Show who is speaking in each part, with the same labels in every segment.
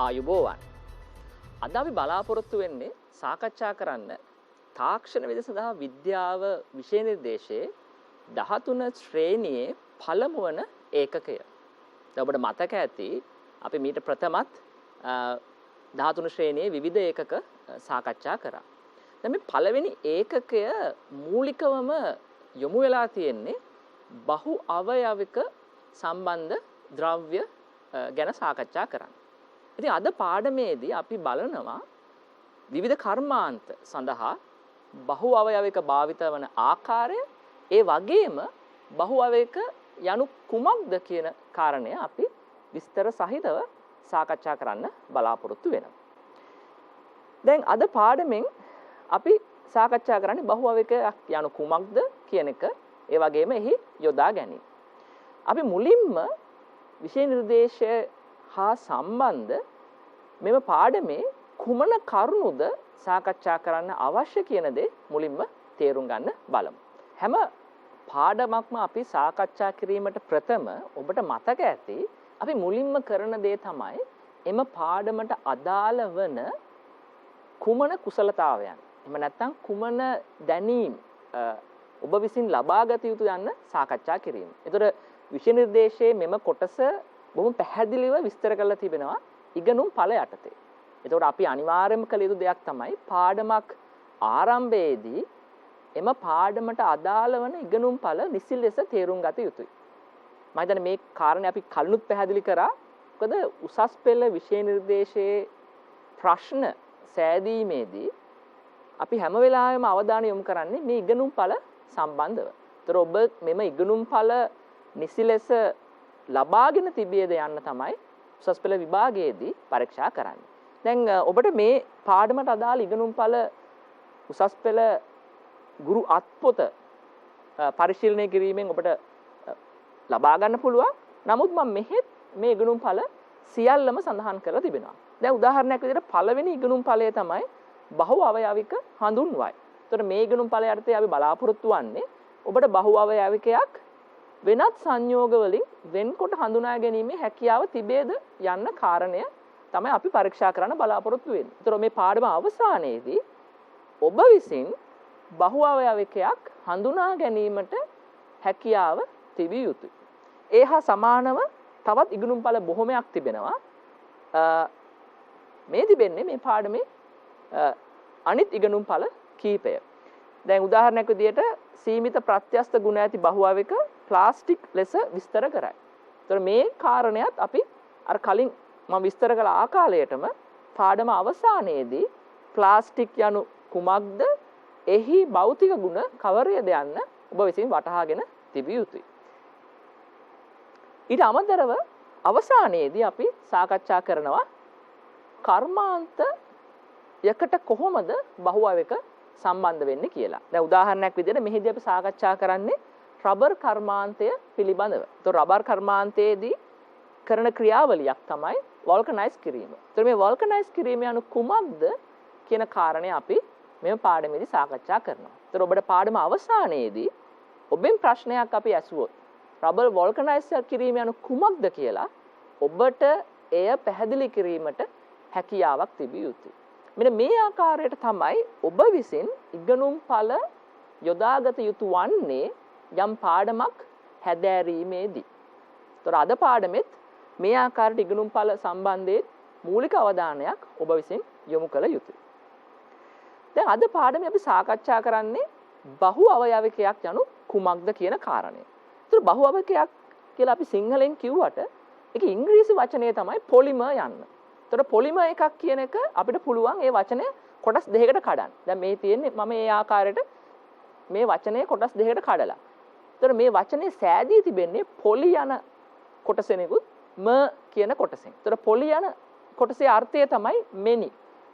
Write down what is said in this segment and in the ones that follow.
Speaker 1: ආයුබෝවන්. අද අපි බලාපොරොත්තු වෙන්නේ සාකච්ඡා කරන්න තාක්ෂණ විද්‍යාව සඳහා විද්‍යාව විෂය නිර්දේශයේ 13 ශ්‍රේණියේ පළමු වන ඒකකය. දැන් ඔබට මතක ඇති අපි මීට ප්‍රථමත් 13 ශ්‍රේණියේ විවිධ ඒකක සාකච්ඡා කරා. දැන් මේ පළවෙනි ඒකකය මූලිකවම යොමු වෙලා තියෙන්නේ බහු අවයවික සම්බන්ධ ද්‍රව්‍ය ගැන සාකච්ඡා කරන්න. ඉතින් අද පාඩමේදී අපි බලනවා විවිධ කර්මාන්ත සඳහා බහු අවයවික භාවිත වන ආකාරය, ඒ වගේම බහු අවයවික යනු කුමක්ද කියන කාරණය අපි විස්තර සහිතව සාකච්ඡා කරන්න බලාපොරොත්තු වෙනවා. දැන් අද පාඩමෙන් අපි සාකච්ඡා කරන්නේ බහු අවයවිකයක් යනු කුමක්ද කියන එක, ඒ වගේම එහි යොදා ගැනීම. අපි මුලින්ම විෂය නිර්දේශය හා සම්බන්ධ මෙම පාඩමේ කුමන කරුණුද සාකච්ඡා කරන්න අවශ්‍ය කියන දේ මුලින්ම තේරුම් ගන්න බලමු. හැම පාඩමක්ම අපි සාකච්ඡා කිරීමට ප්‍රථම ඔබට මතක ඇති අපි මුලින්ම කරන දේ තමයි එම පාඩමට අදාළ වන කුමන කුසලතාවයන්, එහෙම නැත්නම් කුමන දැනීම් ඔබ විසින් ලබාගත යුතු යන්න සාකච්ඡා කිරීම. ඒතර විෂය නිර්දේශයේ මෙම කොටස බොහොම පැහැදිලිව විස්තර කරලා තිබෙනවා ඉගෙනුම් ඵල යටතේ. එතකොට අපි අනිවාර්යයෙන්ම කළ යුතු දෙයක් තමයි පාඩමක් ආරම්භයේදී එම පාඩමට අදාළ වන ඉගෙනුම් ඵල නිසි ලෙස තේරුම් ගත යුතුයි. මම හිතන්නේ මේ කාරණේ අපි කලිනුත් පැහැදිලි කරා. මොකද උසස් පෙළ විෂය නිර්දේශයේ ප්‍රශ්න සෑදීමේදී අපි හැම වෙලාවෙම අවධානය යොමු කරන්නේ මේ ඉගෙනුම් ඵල සම්බන්ධව. ඒතර ඔබ මෙම ඉගෙනුම් ඵල නිසි ලෙස ලබාගෙන තිබියද යන්න තමයි උසස් පෙළ විභාගයේදී පරීක්ෂා කරන්නේ. දැන් ඔබට මේ පාඩමට අදාළ ඉගෙනුම් ඵල උසස් පෙළ ගුරු අත්පොත පරිශීලනය කිරීමෙන් ඔබට ලබා ගන්න පුළුවන්. නමුත් මම මෙහෙත් මේ ඉගෙනුම් ඵල සියල්ලම සඳහන් කරලා තිබෙනවා. දැන් උදාහරණයක් විදිහට පළවෙනි ඉගෙනුම් ඵලය තමයි බහු අවයවික හඳුන්වයි. එතකොට මේ ඉගෙනුම් ඵලය යටතේ අපි බලාපොරොත්තු වෙන්නේ ඔබට බහු අවයවිකයක් වෙනත් සංයෝග වලින් වෙන්කොට හඳුනා ගැනීමේ හැකියාව තිබේද යන්න කාරණය තමයි අපි පරීක්ෂා කරන්න බලාපොරොත්තු වෙන්නේ. ඒතර මේ පාඩම අවසානයේදී ඔබ විසින් බහු අවයවිකයක් හඳුනා ගැනීමට හැකියාව තිබිය යුතුයි. ඒ හා සමානව තවත් ඉගෙනුම් ඵල බොහොමයක් තිබෙනවා. මේ තිබෙන්නේ මේ පාඩමේ අනිත් ඉගෙනුම් ඵල කීපය. දැන් උදාහරණයක් විදිහට සීමිත ප්‍රත්‍යස්ත ගුණ ඇති බහු අවයවික ප්ලාස්ටික් ලෙස විස්තර කරයි. ඒතර මේ කාරණයක් අපි අර කලින් මම විස්තර කළ ආකාරයටම පාඩම අවසානයේදී ප්ලාස්ටික් යනු කුමක්ද, එහි භෞතික ගුණ කවරේද යන්න ඔබ විසින් වටහාගෙන තිබිය යුතුයි. ඊට අමතරව අවසානයේදී අපි සාකච්ඡා කරනවා කර්මාන්ත යකට කොහොමද බහු අවයවික සම්බන්ධ වෙන්නේ කියලා. දැන් උදාහරණයක් විදිහට මෙහිදී අපි සාකච්ඡා කරන්නේ රබර් කර්මාන්තය පිළිබඳව. ඒතකොට රබර් කර්මාන්තයේදී කරන ක්‍රියාවලියක් තමයි වල්කනයිස් කිරීම. ඒතකොට මේ වල්කනයිස් කිරීම යනු කුමක්ද කියන කාරණේ අපි මේ පාඩමේදී සාකච්ඡා කරනවා. ඒතකොට ඔබට පාඩම අවසානයේදී ඔබෙන් ප්‍රශ්නයක් අපි ඇසුවොත් රබර් වල්කනයිස් කිරීම යනු කුමක්ද කියලා ඔබට එය පැහැදිලි කිරීමට හැකියාවක් තිබිය යුතුයි. මෙන්න මේ ආකාරයට තමයි ඔබ විසින් ඉගෙනුම් ඵල යොදාගත යුතු වන්නේ යම් පාඩමක් හැදෑරීමේදී. ඒතර අද පාඩමෙත් මේ ආකාරයට ඉගෙනුම් ඵල සම්බන්ධයෙන් මූලික අවධානයක් ඔබ විසින් යොමු කළ යුතුයි. දැන් අද පාඩමේ අපි සාකච්ඡා කරන්නේ බහු අවයවිකයක් යනු කුමක්ද කියන කාරණය. ඒතර බහු අවයවිකයක් කියලා අපි සිංහලෙන් කිව්වට ඒකේ ඉංග්‍රීසි වචනය තමයි පොලිමර් යන්න. ඒතර පොලිමර් එකක් කියන එක අපිට පුළුවන් ඒ වචනය කොටස් දෙකකට කඩන්න. දැන් මේ තියෙන්නේ මම මේ ආකාරයට මේ වචනය කොටස් දෙකකට කඩලා. ඒතර මේ වචනේ සෑදී තිබෙන්නේ පොලි යන කොටසෙනිකුත් ම කියන කොටසෙන්. ඒතර පොලි යන කොටසේ අර්ථය තමයි මෙනි.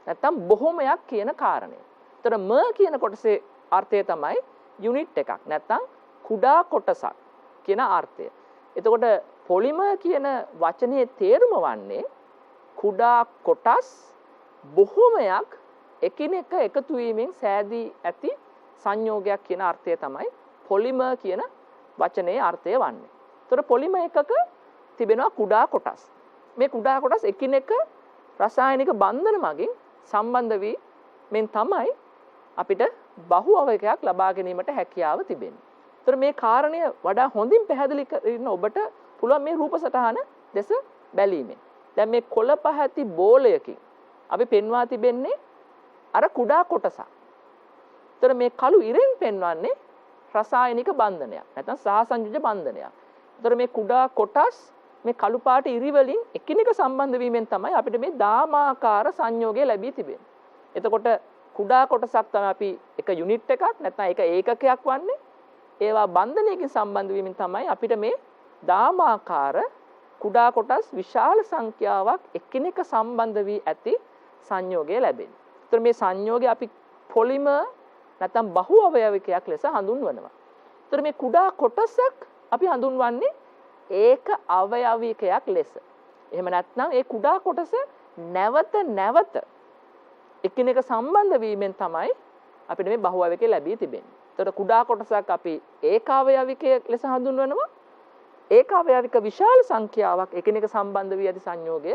Speaker 1: නැත්තම් බොහොමයක් කියන කාරණය. ඒතර ම කියන කොටසේ අර්ථය තමයි යුනිට් එකක්. නැත්තම් කුඩා කොටසක් කියන අර්ථය. එතකොට පොලිමර් කියන වචනේ තේරුම වන්නේ කුඩා කොටස් බොහොමයක් එකිනෙක එකතු වීමෙන් සෑදී ඇති සංයෝගයක් කියන අර්ථය තමයි පොලිමර් කියන වචනේ අර්ථය වන්නේ. ඒතර පොලිමර් එකක තිබෙනවා කුඩා කොටස්. මේ කුඩා කොටස් එකිනෙක රසායනික බන්ධන මගින් සම්බන්ධ වී මෙන් තමයි අපිට බහු අවයවයක් ලබා ගැනීමට හැකියාව තිබෙන්නේ. ඒතර මේ කාරණය වඩා හොඳින් පැහැදිලි කරන ඔබට පුළුවන් මේ රූප සටහන දෙස බැලීමෙන්. දැන් මේ කොළ පහති බෝලයකින් අපි පෙන්වා තිබෙන්නේ අර කුඩා කොටසක්. ඒතර මේ කළු ඉරෙන් පෙන්වන්නේ රසායනික බන්ධනයක්. නැත්නම් සහසංයුජ බන්ධනයක්. ඒතර මේ කුඩා කොටස් මේ කළු පාට ඉරි වලින් එකිනෙක සම්බන්ධ වීමෙන් තමයි අපිට මේ දාමාකාර සංයෝගය ලැබී තිබෙන්නේ. එතකොට කුඩා කොටසක් තමයි අපි එක යුනිට් එකක් නැත්නම් එක ඒකකයක් වන්නේ. ඒවා බන්ධනයකින් සම්බන්ධ වීමෙන් තමයි අපිට මේ දාමාකාර කුඩා කොටස් විශාල සංඛ්‍යාවක් එකිනෙක සම්බන්ධ වී ඇති සංයෝගය ලැබෙන්නේ. ඒතර මේ සංයෝගය අපි පොලිමර් නැත්නම් බහු අවයවිකයක් ලෙස හඳුන්වනවා. ඒතර මේ කුඩා කොටසක් අපි හඳුන්වන්නේ ඒක අවයවිකයක් ලෙස. එහෙම නැත්නම් ඒ කුඩා කොටස නැවත එකිනෙක සම්බන්ධ වීමෙන් තමයි අපිට මේ බහු අවයවිකය ලැබී තිබෙන්නේ. ඒතර කුඩා කොටසක් අපි ඒක අවයවිකයක් ලෙස හඳුන්වනවා. ඒක අවයවික විශාල සංඛ්‍යාවක් එකිනෙක සම්බන්ධ වී ඇති සංයෝගය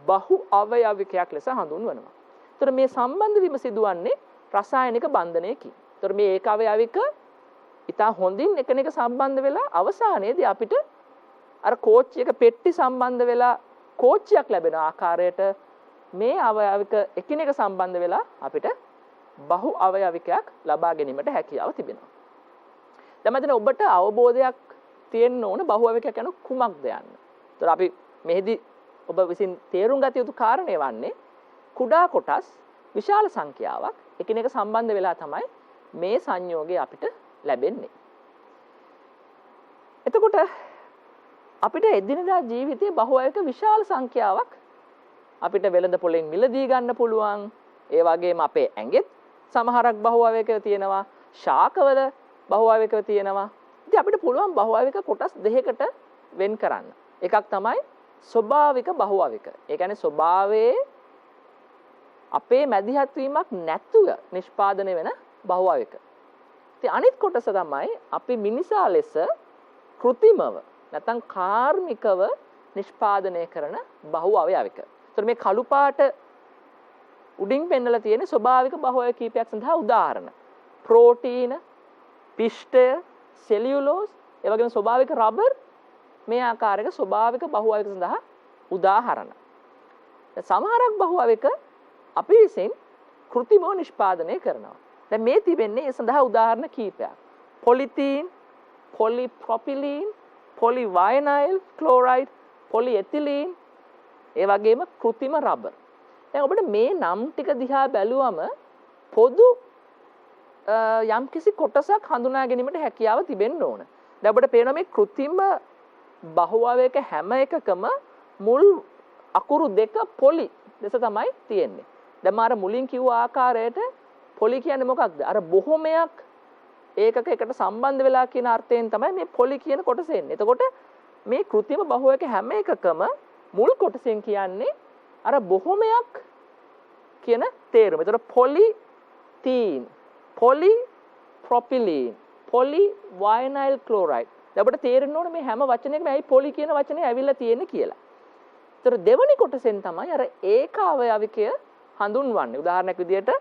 Speaker 1: බහු අවයවිකයක් ලෙස හඳුන්වනවා. ඒතර මේ සම්බන්ධ වීම සිදුවන්නේ රසායනික බන්ධනයකින්. ඒතර මේ ඒක අවයවික ඉතා හොඳින් එකිනෙක සම්බන්ධ වෙලා අවසානයේදී අපිට අර කෝච්චියක පෙට්ටි සම්බන්ධ වෙලා කෝච්චියක් ලැබෙන ආකාරයට මේ අවයවික එකිනෙක සම්බන්ධ වෙලා අපිට බහු අවයවිකයක් ලබා ගැනීමට හැකියාව තිබෙනවා. දැන් මම ඔබට අවබෝධයක් තියෙන්න ඕන බහු අවයවිකයක් යන කුමක්ද යන්න. ඒතර අපි මෙහිදී ඔබ විසින් තේරුම් ගත යුතු කාරණේ වන්නේ කුඩා කොටස් විශාල සංඛ්‍යාවක් එකිනෙක සම්බන්ධ වෙලා තමයි මේ සංයෝගය අපිට ලැබෙන්නේ. එතකොට අපිට එදිනදා ජීවිතයේ බහු අවයවික විශාල සංඛ්‍යාවක් අපිට වෙළඳ පොලෙන් මිලදී ගන්න පුළුවන්. ඒ වගේම අපේ ඇඟෙත් සමහරක් බහු අවයවික තියෙනවා. ශාකවල බහු අවයවික තියෙනවා. ඉතින් අපිට පුළුවන් බහු අවයවික කොටස් දෙකකට වෙන් කරන්න. එකක් තමයි ස්වභාවික බහු අවයවික. ඒ කියන්නේ ස්වභාවයේ අපේ මැදිහත් වීමක් නැතුව නිෂ්පාදනය වෙන බහු අවයවික. ඉතින් අනිත් කොටස තමයි අපි මිනිසා ලෙස කෘතිමව නැත්නම් කාර්මිකව නිෂ්පාදනය කරන බහු අවයවික. ඒතර මේ කළු පාට උඩින් පෙන්නලා තියෙන ස්වභාවික බහු අවයව කීපයක් සඳහා උදාහරණ. ප්‍රෝටීන, පිෂ්ඨය, සෙලියුලෝස්, ඒ වගේම ස්වභාවික රබර් මේ ආකාරයක ස්වභාවික බහු අවයවික සඳහා උදාහරණ. සමහරක් බහු අවයවික අපි විසින් කෘතිමව නිෂ්පාදනය කරනවා. දැන් මේ තිබෙන්නේ ඒ සඳහා උදාහරණ කීපයක්. පොලිතීන්, පොලිප්‍රොපිලීන්, පොලිවයිනයිල් ක්ලෝරයිඩ්, පොලිඑතිලීන්, ඒ වගේම කෘතිම රබර්. දැන් ඔබට මේ නම් ටික දිහා බැලුවම පොදු යම්කිසි කොටසක් හඳුනා ගැනීමට හැකියාව තිබෙන්න ඕන. දැන් ඔබට පේනවා මේ කෘතිම බහු අවයවික හැම එකකම මුල් අකුරු දෙක පොලි ලෙස තමයි තියෙන්නේ. දැන් මාර මුලින් කිව්ව ආකාරයට පොලි කියන්නේ මොකක්ද? අර බොහොමයක් ඒකක එකට සම්බන්ධ වෙලා කියන අර්ථයෙන් තමයි මේ පොලි කියන කොටස එන්නේ. එතකොට මේ කෘතිම බහු අවයවික හැම එකකම මුල් කොටසෙන් කියන්නේ අර බොහොමයක් කියන තේරුම. ඒතර පොලිතීන්, පොලිප්‍රොපිලීන්, පොලිවයිනයිල් ක්ලෝරයිඩ්. දැන් අපිට තේරෙන්න ඕනේ මේ හැම වචනයකම ඇයි පොලි කියන වචනේ ඇවිල්ලා තියෙන්නේ කියලා. ඒතර දෙවනි කොටසෙන් තමයි අර ඒක අවයවිකය හඳුන්වන්නේ. උදාහරණයක් විදිහට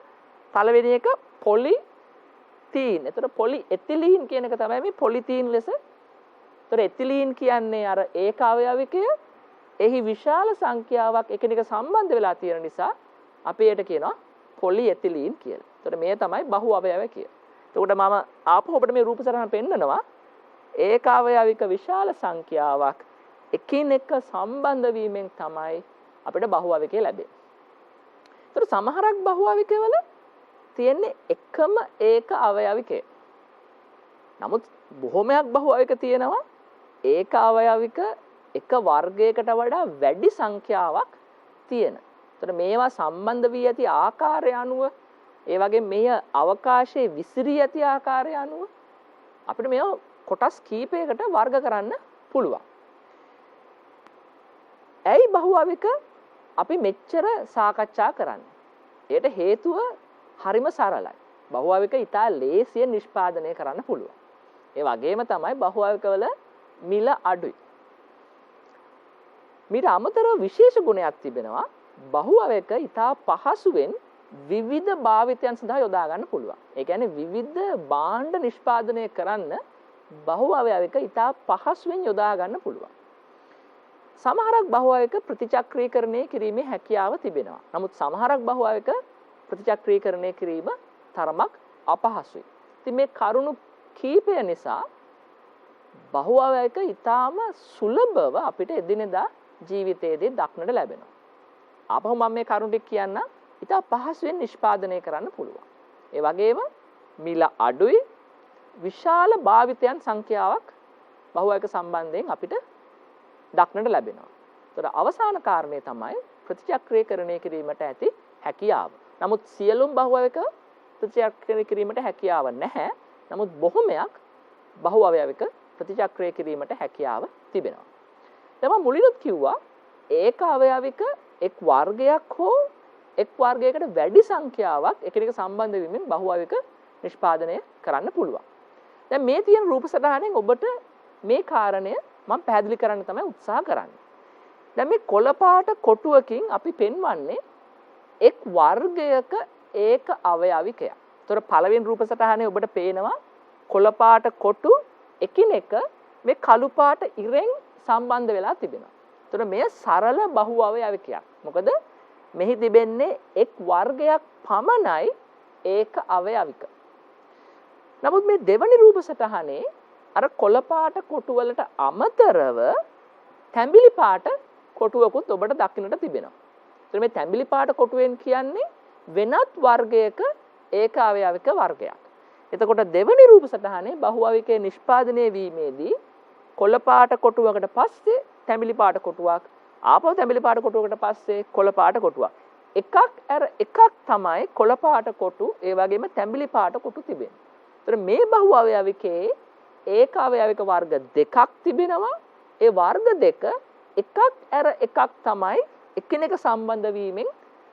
Speaker 1: පළවෙනි එක පොලිතීන්. ඒතර පොලිඑතිලීන් කියන එක තමයි මේ පොලිතීන් ලෙස. ඒතර එතිලීන් කියන්නේ අර ඒක අවයවිකය. එහි විශාල සංඛ්‍යාවක් එකිනෙක සම්බන්ධ වෙලා තියෙන නිසා අපි ඒකට කියනවා පොලිඑතිලීන් කියලා. ඒතර මේ තමයි බහු අවයවකය. එතකොට මම ආපහු ඔබට මේ රූප සටහන පෙන්නනවා. ඒක අවයවික විශාල සංඛ්‍යාවක් එකිනෙක සම්බන්ධ වීමෙන් තමයි අපිට බහු අවයවකය ලැබෙන්නේ. ඒතර සමහරක් බහු අවයවකවල තියෙන්නේ එකම ඒක අවයවිකය. නමුත් බොහොමයක් බහු අවයවික තියෙනවා ඒක අවයවික එක වර්ගයකට වඩා වැඩි සංඛ්‍යාවක් තියෙන. ඒතර මේවා සම්බන්ධ වී ඇති ආකාරය අනුව ඒ වගේ මේ අවකාශයේ විසිරී ඇති ආකාරය අනුව අපිට මේව කොටස් කීපයකට වර්ග කරන්න පුළුවන්. ඇයි බහු අවයවික අපි මෙච්චර සාකච්ඡා කරන්නේ? ඒකට හේතුව හරිම සරලයි. බහු අවයවික ඉතා ලේසියෙන් නිෂ්පාදනය කරන්න පුළුවන්. ඒ වගේම තමයි බහු අවයවිකවල මිල අඩුයි. මීට අමතරව විශේෂ ගුණයක් තිබෙනවා. බහු අවයක ඉතා පහසුවෙන් විවිධ භාවිතයන් සඳහා යොදා ගන්න පුළුවන්. ඒ කියන්නේ විවිධ භාණ්ඩ නිෂ්පාදනය කරන්න බහු අවයක ඉතා පහසුවෙන් යොදා ගන්න පුළුවන්. සමහරක් බහු අවයක ප්‍රතිචක්‍රීකරණය කිරීමේ හැකියාව තිබෙනවා. නමුත් සමහරක් බහු අවයක ප්‍රතිචක්‍රීකරණය කිරීම තරමක් අපහසුයි. ඉතින් මේ කරුණු කීපය නිසා බහු අවයක ඉතාම සුලභව අපිට එදිනෙදා ජීවිතයේදී දක්නට ලැබෙනවා. ආපහු මම මේ කරුණු ටික කියන්න ඉතා පහසුවෙන් නිෂ්පාදනය කරන්න පුළුවන්. ඒ වගේම මිල අඩුයි, විශාල භාවිතයන් සංඛ්‍යාවක් බහු අවයක සම්බන්ධයෙන් අපිට දක්නට ලැබෙනවා. ඒතර අවසාන කාරණේ තමයි ප්‍රතිචක්‍රීකරණය කිරීමට ඇති හැකියාව. නමුත් සියලුම බහු අවයක ප්‍රතිචක්‍රීය කිරීමට හැකියාව නැහැ. නමුත් බොහොමයක් බහු අවයවික ප්‍රතිචක්‍රීය කිරීමට හැකියාව තිබෙනවා. දැන් මම මුලින්ම කිව්වා ඒක අවයවික එක් වර්ගයක් හෝ එක් වර්ගයකට වැඩි සංඛ්‍යාවක් එකිනෙක සම්බන්ධ වීමෙන් බහු අවයවික නිෂ්පාදනය කරන්න පුළුවන්. දැන් මේ තියෙන රූප සටහනෙන් ඔබට මේ කාරණය මම පැහැදිලි කරන්න තමයි උත්සාහ කරන්නේ. දැන් මේ කොළ පාට කොටුවකින් අපි පෙන්වන්නේ එක් වර්ගයක ඒක අවයවිකයක්. ඒතර පළවෙනි රූප සටහනේ ඔබට පේනවා කොළ පාට කොටු එකිනෙක මේ කළු පාට ඉරෙන් සම්බන්ධ වෙලා තිබෙනවා. ඒතර මෙය සරල බහු අවයවිකයක්. මොකද මෙහි තිබෙන්නේ එක් වර්ගයක් පමණයි ඒක අවයවික. නමුත් මේ දෙවනි රූප සටහනේ අර කොළ පාට කොටු වලට අමතරව තැඹිලි පාට කොටුවකුත් ඔබට දකින්නට තිබෙනවා. ඒතර මේ තැඹිලි පාට කොටුවෙන් කියන්නේ වෙනත් වර්ගයක ඒක අවයවික වර්ගයක්. එතකොට දෙවනි රූප සටහනේ බහු අවයවකයේ නිෂ්පාදනය වීමේදී කොළ පාට කොටුවකට පස්සේ තැඹිලි පාට කොටුවක්, ආපහු තැඹිලි පාට කොටුවකට පස්සේ කොළ පාට කොටුවක්. එකක් එකක් තමයි කොළ පාට කොටු, ඒ වගේම තැඹිලි පාට කොටු තිබෙන්නේ. ඒතර මේ බහු අවයවකයේ ඒක අවයවික වර්ග දෙකක් තිබෙනවා. ඒ වර්ග දෙක එකක් එකක් තමයි එකිනෙක සම්බන්ධ වීමෙන්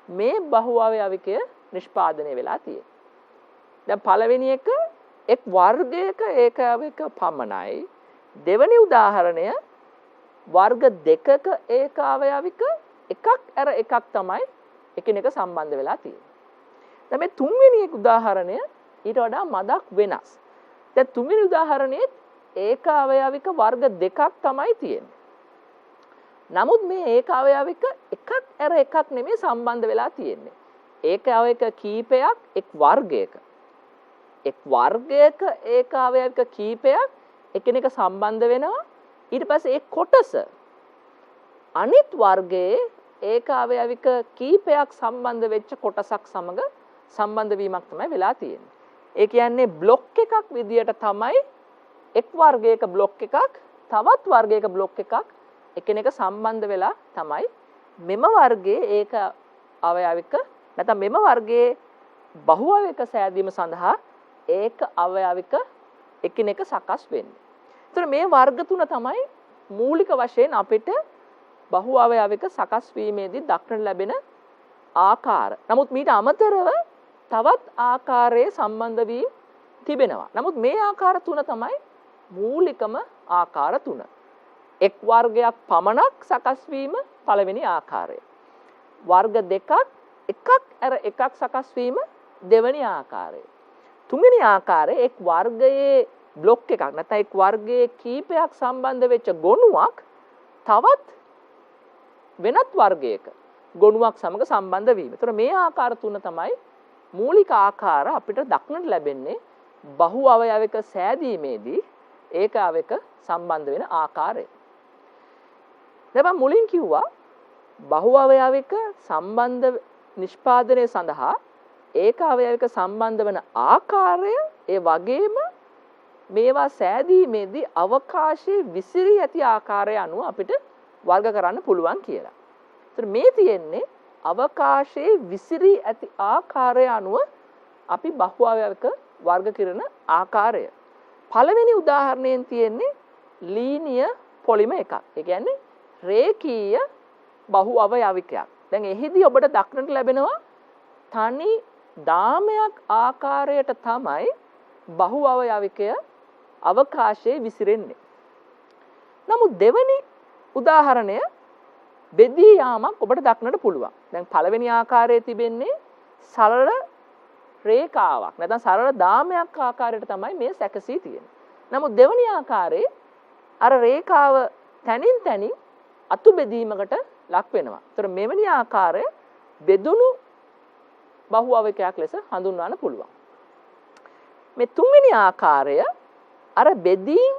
Speaker 1: මේ බහු අවයවිකය නිෂ්පාදනය වෙලා තියෙන්නේ. දැන් පළවෙනි එක එක් වර්ගයක ඒක අවයවික පමණයි. දෙවෙනි උදාහරණය වර්ග දෙකක ඒක අවයවික එකක් එකක් තමයි එකිනෙක සම්බන්ධ වෙලා තියෙන්නේ. දැන් මේ තුන්වෙනි උදාහරණය ඊට වඩා මදක් වෙනස්. දැන් තුන්වෙනි උදාහරණයේ ඒක අවයවික වර්ග දෙකක් තමයි තියෙන්නේ. නමුත් මේ ඒක අවයවික එකක් එකක් නෙමෙයි සම්බන්ධ වෙලා තියෙන්නේ. ඒක අවයවික කීපයක් එක් වර්ගයක. එක් වර්ගයක ඒක අවයවික කීපයක් එකිනෙක සම්බන්ධ වෙනවා. ඊට පස්සේ ඒ කොටස අනිත් වර්ගයේ ඒක අවයවික කීපයක් සම්බන්ධ වෙච්ච කොටසක් සමග සම්බන්ධ වීමක් තමයි වෙලා තියෙන්නේ. ඒ කියන්නේ බ්ලොක් එකක් විදියට තමයි එක් වර්ගයක බ්ලොක් එකක් තවත් වර්ගයක බ්ලොක් එකක් එකිනෙක සම්බන්ධ වෙලා තමයි මෙම වර්ගයේ ඒක අවයවික නැත්නම් මෙම වර්ගයේ බහු අවයක සෑදීම සඳහා ඒක අවයවික එකිනෙක සකස් වෙන්නේ. ඒතර මේ වර්ග තුන තමයි මූලික වශයෙන් අපිට බහු අවයවික සකස් වීමේදී දක්නට ලැබෙන ආකාර. නමුත් මීට අමතරව තවත් ආකාරයේ සම්බන්ධ වීම තිබෙනවා. නමුත් මේ ආකාර තුන තමයි මූලිකම ආකාර තුන. එක් වර්ගයක් පමණක් සකස් වීම පළවෙනි ආකාරය. වර්ග දෙකක් එකක් එකක් සකස් වීම දෙවෙනි ආකාරය. තුන්වෙනි ආකාරය එක් වර්ගයේ බ්ලොක් එකක් නැත්නම් එක් වර්ගයේ කීපයක් සම්බන්ධ වෙච්ච ගොනුවක් තවත් වෙනත් වර්ගයක ගොනුවක් සමග සම්බන්ධ වීම. ඒතර මේ ආකාර තුන තමයි මූලික ආකාර අපිට දක්නට ලැබෙන්නේ බහු අවයවික සෑදීමේදී ඒක අවයක සම්බන්ධ වෙන ආකාරය. දැන් මම මුලින් කිව්වා බහු අවයවික සම්බන්ධ නිෂ්පාදනය සඳහා ඒක අවයවික සම්බන්ධ වන ආකාරය ඒ වගේම මේවා සෑදීමේදී අවකාශයේ විසිරී ඇති ආකාරය අනුව අපිට වර්ග කරන්න පුළුවන් කියලා. ඒතර මේ තියෙන්නේ අවකාශයේ විසිරී ඇති ආකාරය අනුව අපි බහු අවයවික වර්ග කරන ආකාරය. පළවෙනි උදාහරණයෙන් තියෙන්නේ ලීනිය පොලිම එකක්. ඒ කියන්නේ රේඛීය බහු අවයවිකයක්. දැන් එහිදී ඔබට දක්නට ලැබෙනවා තනි දාමයක් ආකාරයට තමයි බහු අවයවිකය අවකාශයේ විසිරෙන්නේ. නමුත් දෙවෙනි උදාහරණය බෙදී යාමක් ඔබට දක්නට පුළුවන්. දැන් පළවෙනි ආකාරයේ තිබෙන්නේ සරල රේඛාවක්. නැත්නම් සරල දාමයක් ආකාරයට තමයි මේ සැකසී තියෙන්නේ. නමුත් දෙවෙනි ආකාරයේ අර රේඛාව තනින් තනින් අතු බෙදීමකට ලක් වෙනවා. ඒතර මෙවැනි ආකාරය බෙදුණු බහු අවයවයක් ලෙස හඳුන්වන්න පුළුවන්. මේ තුන්වෙනි ආකාරය අර බෙදීම්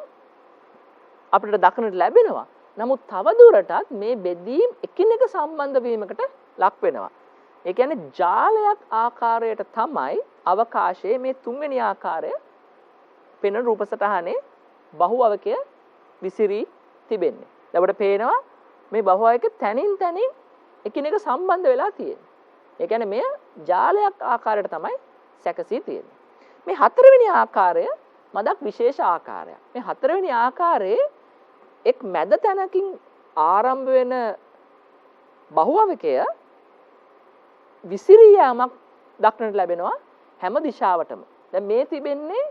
Speaker 1: අපිට දක්නට ලැබෙනවා. නමුත් තව දුරටත් මේ බෙදීම් එකිනෙක සම්බන්ධ වීමකට ලක් වෙනවා. ඒ කියන්නේ ජාලයක් ආකාරයට තමයි අවකාශයේ මේ තුන්වෙනි ආකාරය පෙනෙන රූප සටහනේ බහු අවයවය විසිරී තිබෙන්නේ. දැන් අපිට පේනවා මේ බහු අවයවක තනින් තනින් එකිනෙක සම්බන්ධ වෙලා තියෙන්නේ. ඒ කියන්නේ මෙය ජාලයක් ආකාරයට තමයි සැකසී තියෙන්නේ. මේ හතරවෙනි ආකාරය මදක් විශේෂ ආකාරයක්. මේ හතරවෙනි ආකාරයේ එක් මැද තැනකින් ආරම්භ වෙන බහු අවයවය විසිරී යාමක් දක්නට ලැබෙනවා හැම දිශාවටම. දැන් මේ තිබෙන්නේ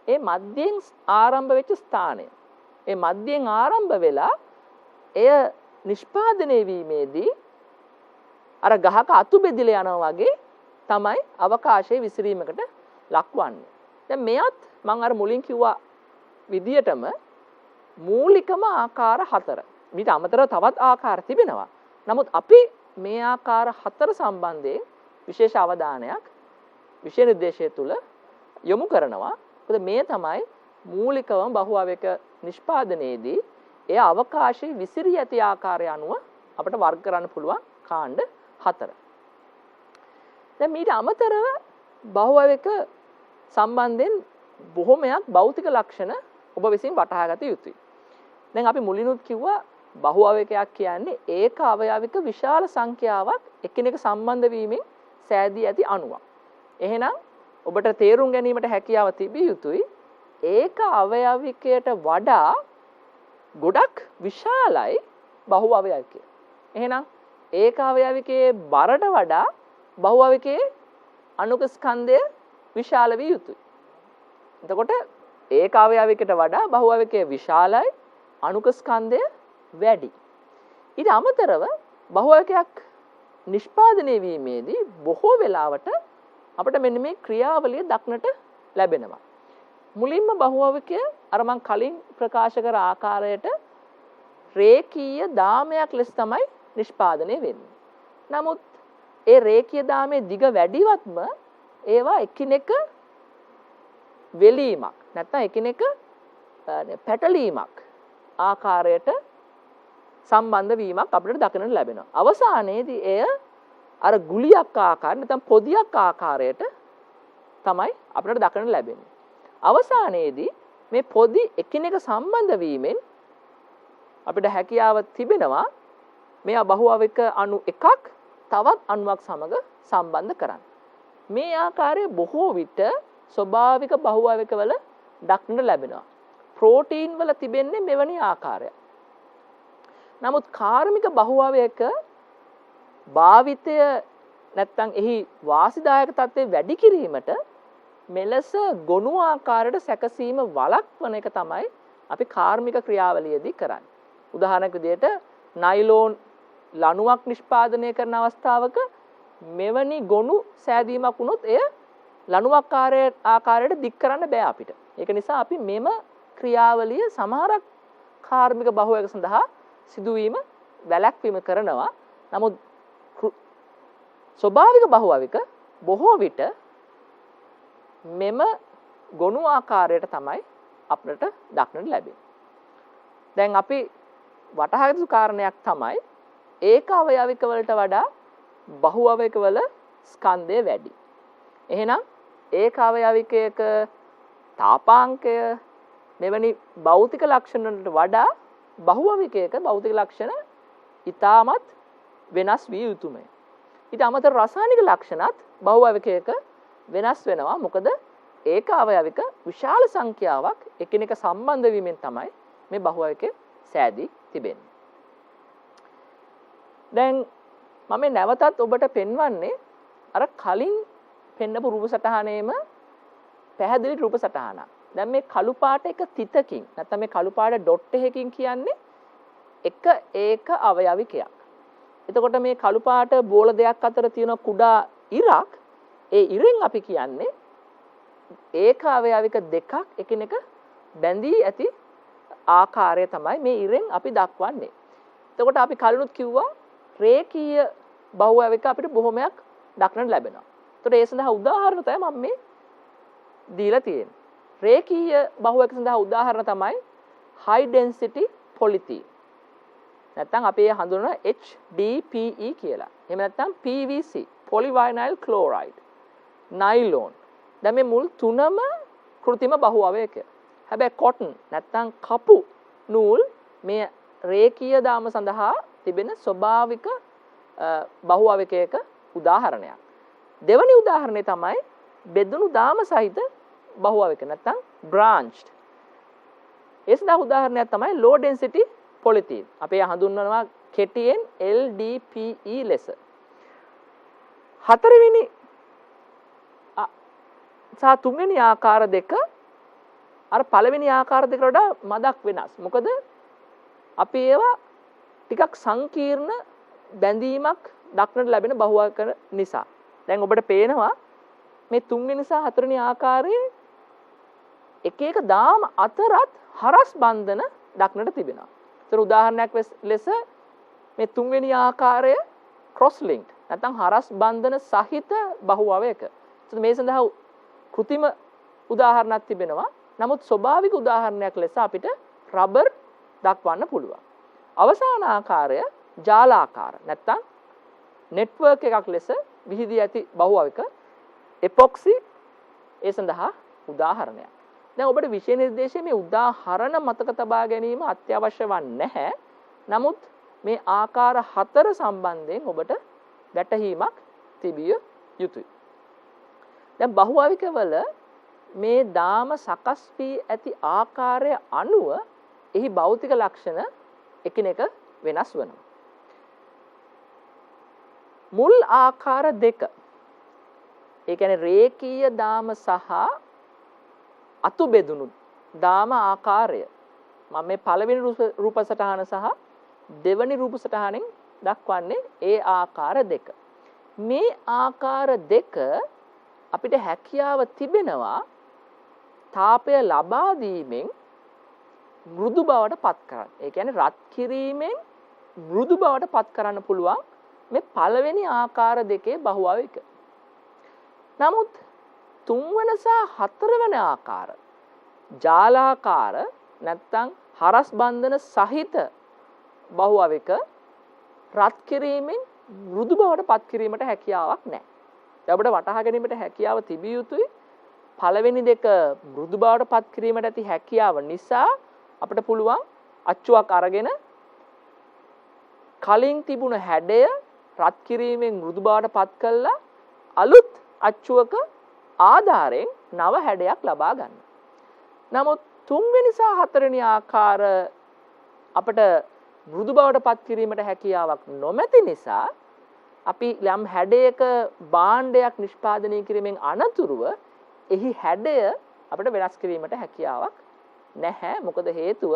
Speaker 1: ඒ මධ්‍යයෙන් ආරම්භ වෙච්ච ස්ථානය. ඒ මධ්‍යයෙන් ආරම්භ වෙලා එය නිෂ්පාදනය වීමේදී අර ගහක අතු බෙදිලා යනවා වගේ තමයි අවකාශයේ විසිරීමකට ලක්වන්නේ. දැන් මෙයත් මම අර මුලින් කිව්වා විදියටම මූලිකම ආකාර හතර. ඊට අමතරව තවත් ආකාර තිබෙනවා. නමුත් අපි මේ ආකාර හතර සම්බන්ධයෙන් විශේෂ අවධානයක් විෂය නිර්දේශය තුල යොමු කරනවා. මොකද මේ තමයි මූලිකවම බහු අවයවක නිෂ්පාදනයේදී ඒ අවකාශයේ විසිරී ඇති ආකාරය අනුව අපිට වර්ග කරන්න පුළුවන් කාණ්ඩ හතර. දැන් ඊට අමතරව බහු අවයවක සම්බන්ධයෙන් බොහොමයක් භෞතික ලක්ෂණ ඔබ විසින් වටහා ගත යුතුයි. දැන් අපි මුලිනුත් කිව්වා බහු අවයවයක් කියන්නේ ඒක අවයවික විශාල සංඛ්‍යාවක් එකිනෙක සම්බන්ධ වීමෙන් සෑදී ඇති අණුවක්. එහෙනම් ඔබට තේරුම් ගැනීමට හැකියාව තිබිය යුතුයි ඒක අවයවිකයට වඩා ගොඩක් විශාලයි බහු අවයවිකය. එහෙනම් ඒක අවයවිකයේ බරට වඩා බහු අවයවකයේ අණුක ස්කන්ධය විශාල විය යුතුයි. එතකොට ඒක අවයවිකයට වඩා බහු අවයවකයේ විශාලයි අණුක ස්කන්ධය වැඩි. ඊට අමතරව බහු අවයවයක් නිෂ්පාදනය වීමේදී බොහෝ වෙලාවට අපිට මෙන්න මේ ක්‍රියාවලිය දක්නට ලැබෙනවා. මුලින්ම බහු අවයවය අර මම කලින් ප්‍රකාශ කර ආකාරයට රේඛීය දාමයක් ලෙස තමයි නිෂ්පාදනය වෙන්නේ. නමුත් ඒ රේඛීය දාමේ දිග වැඩිවත්ම ඒවා එකිනෙක වෙලීමක් නැත්නම් එකිනෙක පැටලීමක් ආකාරයට සම්බන්ධ වීමක් අපිට දකින්න ලැබෙනවා. අවසානයේදී එය අර ගුලියක් ආකාර නැත්නම් පොදියක් ආකාරයට තමයි අපිට දකින්න ලැබෙන්නේ. අවසානයේදී මේ පොදි එකිනෙක සම්බන්ධ වීමෙන් අපිට හැකියාව තිබෙනවා මේ බහු අවයවක අණු එකක් තවත් අණුවක් සමග සම්බන්ධ කරන්න. මේ ආකාරයේ බොහෝ විට ස්වභාවික බහු අවයවවල දක්නට ලැබෙනවා. ප්‍රෝටීන් වල තිබෙන්නේ මෙවැනි ආකාරයක්. නමුත් කාර්මික බහු අවයවක භාවිතය නැත්නම් එහි වාසිදායක තත්ත්වය වැඩි කිරීමට මෙලෙස ගොනු ආකාරයට සැකසීම වළක්වන එක තමයි අපි කාර්මික ක්‍රියාවලියේදී කරන්නේ. උදාහරණයක් විදිහට නයිලෝන් ලණුවක් නිෂ්පාදනය කරන අවස්ථාවක මෙවැනි ගොනු සෑදීමක් වුණොත් එය ලණුවක් ආකාරයට දික් කරන්න බෑ අපිට. ඒක නිසා අපි මෙම ක්‍රියාවලිය සමහරක් කාර්මික බහු අවයවක සඳහා සිදුවීම වැළැක්වීම කරනවා. නමුත් ස්වභාවික බහු අවයවක බොහෝ විට මෙම ගොනු ආකාරයට තමයි අපිට දක්නට ලැබෙන්නේ. දැන් අපි වටහා ගන්න කාරණයක් තමයි ඒක අවයවික වලට වඩා බහු අවයවික වල ස්කන්ධය වැඩි. එහෙනම් ඒක අවයවිකයක තාපාංකය මෙවැනි භෞතික ලක්ෂණ වලට වඩා බහු අවයවිකයක භෞතික ලක්ෂණ ඊටමත් වෙනස් විය යුතුමයි. ඊට අමතර රසායනික ලක්ෂණත් බහු අවයවිකයක වෙනස් වෙනවා. මොකද ඒක අවයවික විශාල සංඛ්‍යාවක් එකිනෙක සම්බන්ධ වීමෙන් තමයි මේ බහු අවයවකය සෑදී තිබෙන්නේ. දැන් මම නැවතත් ඔබට පෙන්වන්නේ අර කලින් පෙන්නපු රූප සටහනේම පැහැදිලි රූප සටහනක්. දැන් මේ කළු පාට එක තිතකින් නැත්නම් මේ කළු පාට ඩොට් එකකින් කියන්නේ එක ඒක අවයවිකයක්. එතකොට මේ කළු පාට බෝල දෙයක් අතර තියෙන කුඩා ඉරක් ඒ ඉරෙන් අපි කියන්නේ ඒක අවයවික දෙකක් එකිනෙක බැඳී ඇති ආකාරය තමයි මේ ඉරෙන් අපි දක්වන්නේ. එතකොට අපි කලිනුත් කිව්වා රේඛීය බහුවයවික අපිට බොහොමයක් දක්නට ලැබෙනවා. එතකොට ඒ සඳහා උදාහරණ තමයි මම මේ දීලා තියෙන්නේ. රේඛීය බහුවයක සඳහා උදාහරණ තමයි high density polythene. නැත්නම් අපි හඳුනන HDPE කියලා. එහෙම නැත්නම් PVC polyvinyl chloride, nylon. දැන් මේ මුල් තුනම කෘත්‍රිම බහුවයක. හැබැයි cotton නැත්නම් කපු නූල් මේ රේඛීය දාම සඳහා තිබෙන ස්වභාවික බහුවයකයක උදාහරණයක්. දෙවැනි උදාහරණය තමයි බෙදුණු දාම සහිත බහුවයක නැත්නම් branched. ඒ සඳහා උදාහරණයක් තමයි low density polythene. අපි හඳුන්වනවා කෙටියෙන් LDPE ලෙස. හතරවෙනි සහ තුන්වෙනි ආකාර දෙක අර පළවෙනි ආකාර දෙකට වඩා මදක් වෙනස්. මොකද අපි ඒවා ටිකක් සංකීර්ණ බැඳීමක් දක්නට ලැබෙන බහුවයක නිසා. දැන් ඔබට පේනවා මේ තුන්වෙනි සහ හතරවෙනි ආකාරයේ එක එක දාම අතරත් හරස් බන්ධන දක්නට තිබෙනවා. ඒතර උදාහරණයක් ලෙස මේ තුන්වෙනි ආකාරය cross linked නැත්නම් හරස් බන්ධන සහිත බහුවයක. ඒත් මේ සඳහා කෘත්‍රිම උදාහරණයක් තිබෙනවා. නමුත් ස්වභාවික උදාහරණයක් ලෙස අපිට රබර් දක්වන්න පුළුවන්. අවසාන ආකාරය ජාලාකාර නැත්නම් network එකක් ලෙස විහිදී ඇති බහුවයක epoxy ඒ සඳහා උදාහරණයක්. දැන් ඔබට විෂය නිර්දේශයේ මේ උදාහරණ මතක තබා ගැනීම අත්‍යවශ්‍ය වන්නේ නැහැ. නමුත් මේ ආකාර හතර සම්බන්ධයෙන් ඔබට වැටහීමක් තිබිය යුතුයි. දැන් බහුවයකවල මේ දාම සකස් වී ඇති ආකාරය අනුව එහි භෞතික ලක්ෂණ එකිනෙක වෙනස් වෙනවා. මුල් ආකාර දෙක ඒ කියන්නේ රේඛීය දාම සහ අතු බෙදුණු දාම ආකාරය මම මේ පළවෙනි රූප සටහන සහ දෙවෙනි රූප සටහනෙන් දක්වන්නේ ඒ ආකාර දෙක. මේ ආකාර දෙක අපිට හැකියාව තිබෙනවා තාපය ලබා දීමෙන් මෘදු බවට පත් කරන්න. ඒ කියන්නේ රත් කිරීමෙන් මෘදු බවට පත් කරන්න පුළුවන් මේ පළවෙනි ආකාර දෙකේ බහුවයක. නමුත් තුන්වන සහ හතරවන ආකාර ජාලාකාර නැත්නම් හරස් බන්ධන සහිත බහුවයක රත් කිරීමෙන් මෘදු බවට පත් කිරීමට හැකියාවක් නැහැ. දැන් ඔබට වටහා ගැනීමට හැකියාව තිබිය යුතුයි. පළවෙනි දෙක මෘදු බවට පත් කිරීමට ඇති හැකියාව නිසා අපිට පුළුවන් අච්චුවක් අරගෙන කලින් තිබුණ හැඩය රත් කිරීමෙන් මෘදු බවට පත් කළා අලුත් අච්චුවක ආධාරයෙන් නව හැඩයක් ලබා ගන්න. නමුත් තුන්වෙනි සහ හතරවෙනි ආකාර අපිට මෘදු බවට පත් කිරීමට හැකියාවක් නොමැති නිසා අපි යම් හැඩයක භාණ්ඩයක් නිෂ්පාදනය කිරීමෙන් අනතුරුව එහි හැඩය අපිට වෙනස් කිරීමට හැකියාවක් නැහැ. මොකද හේතුව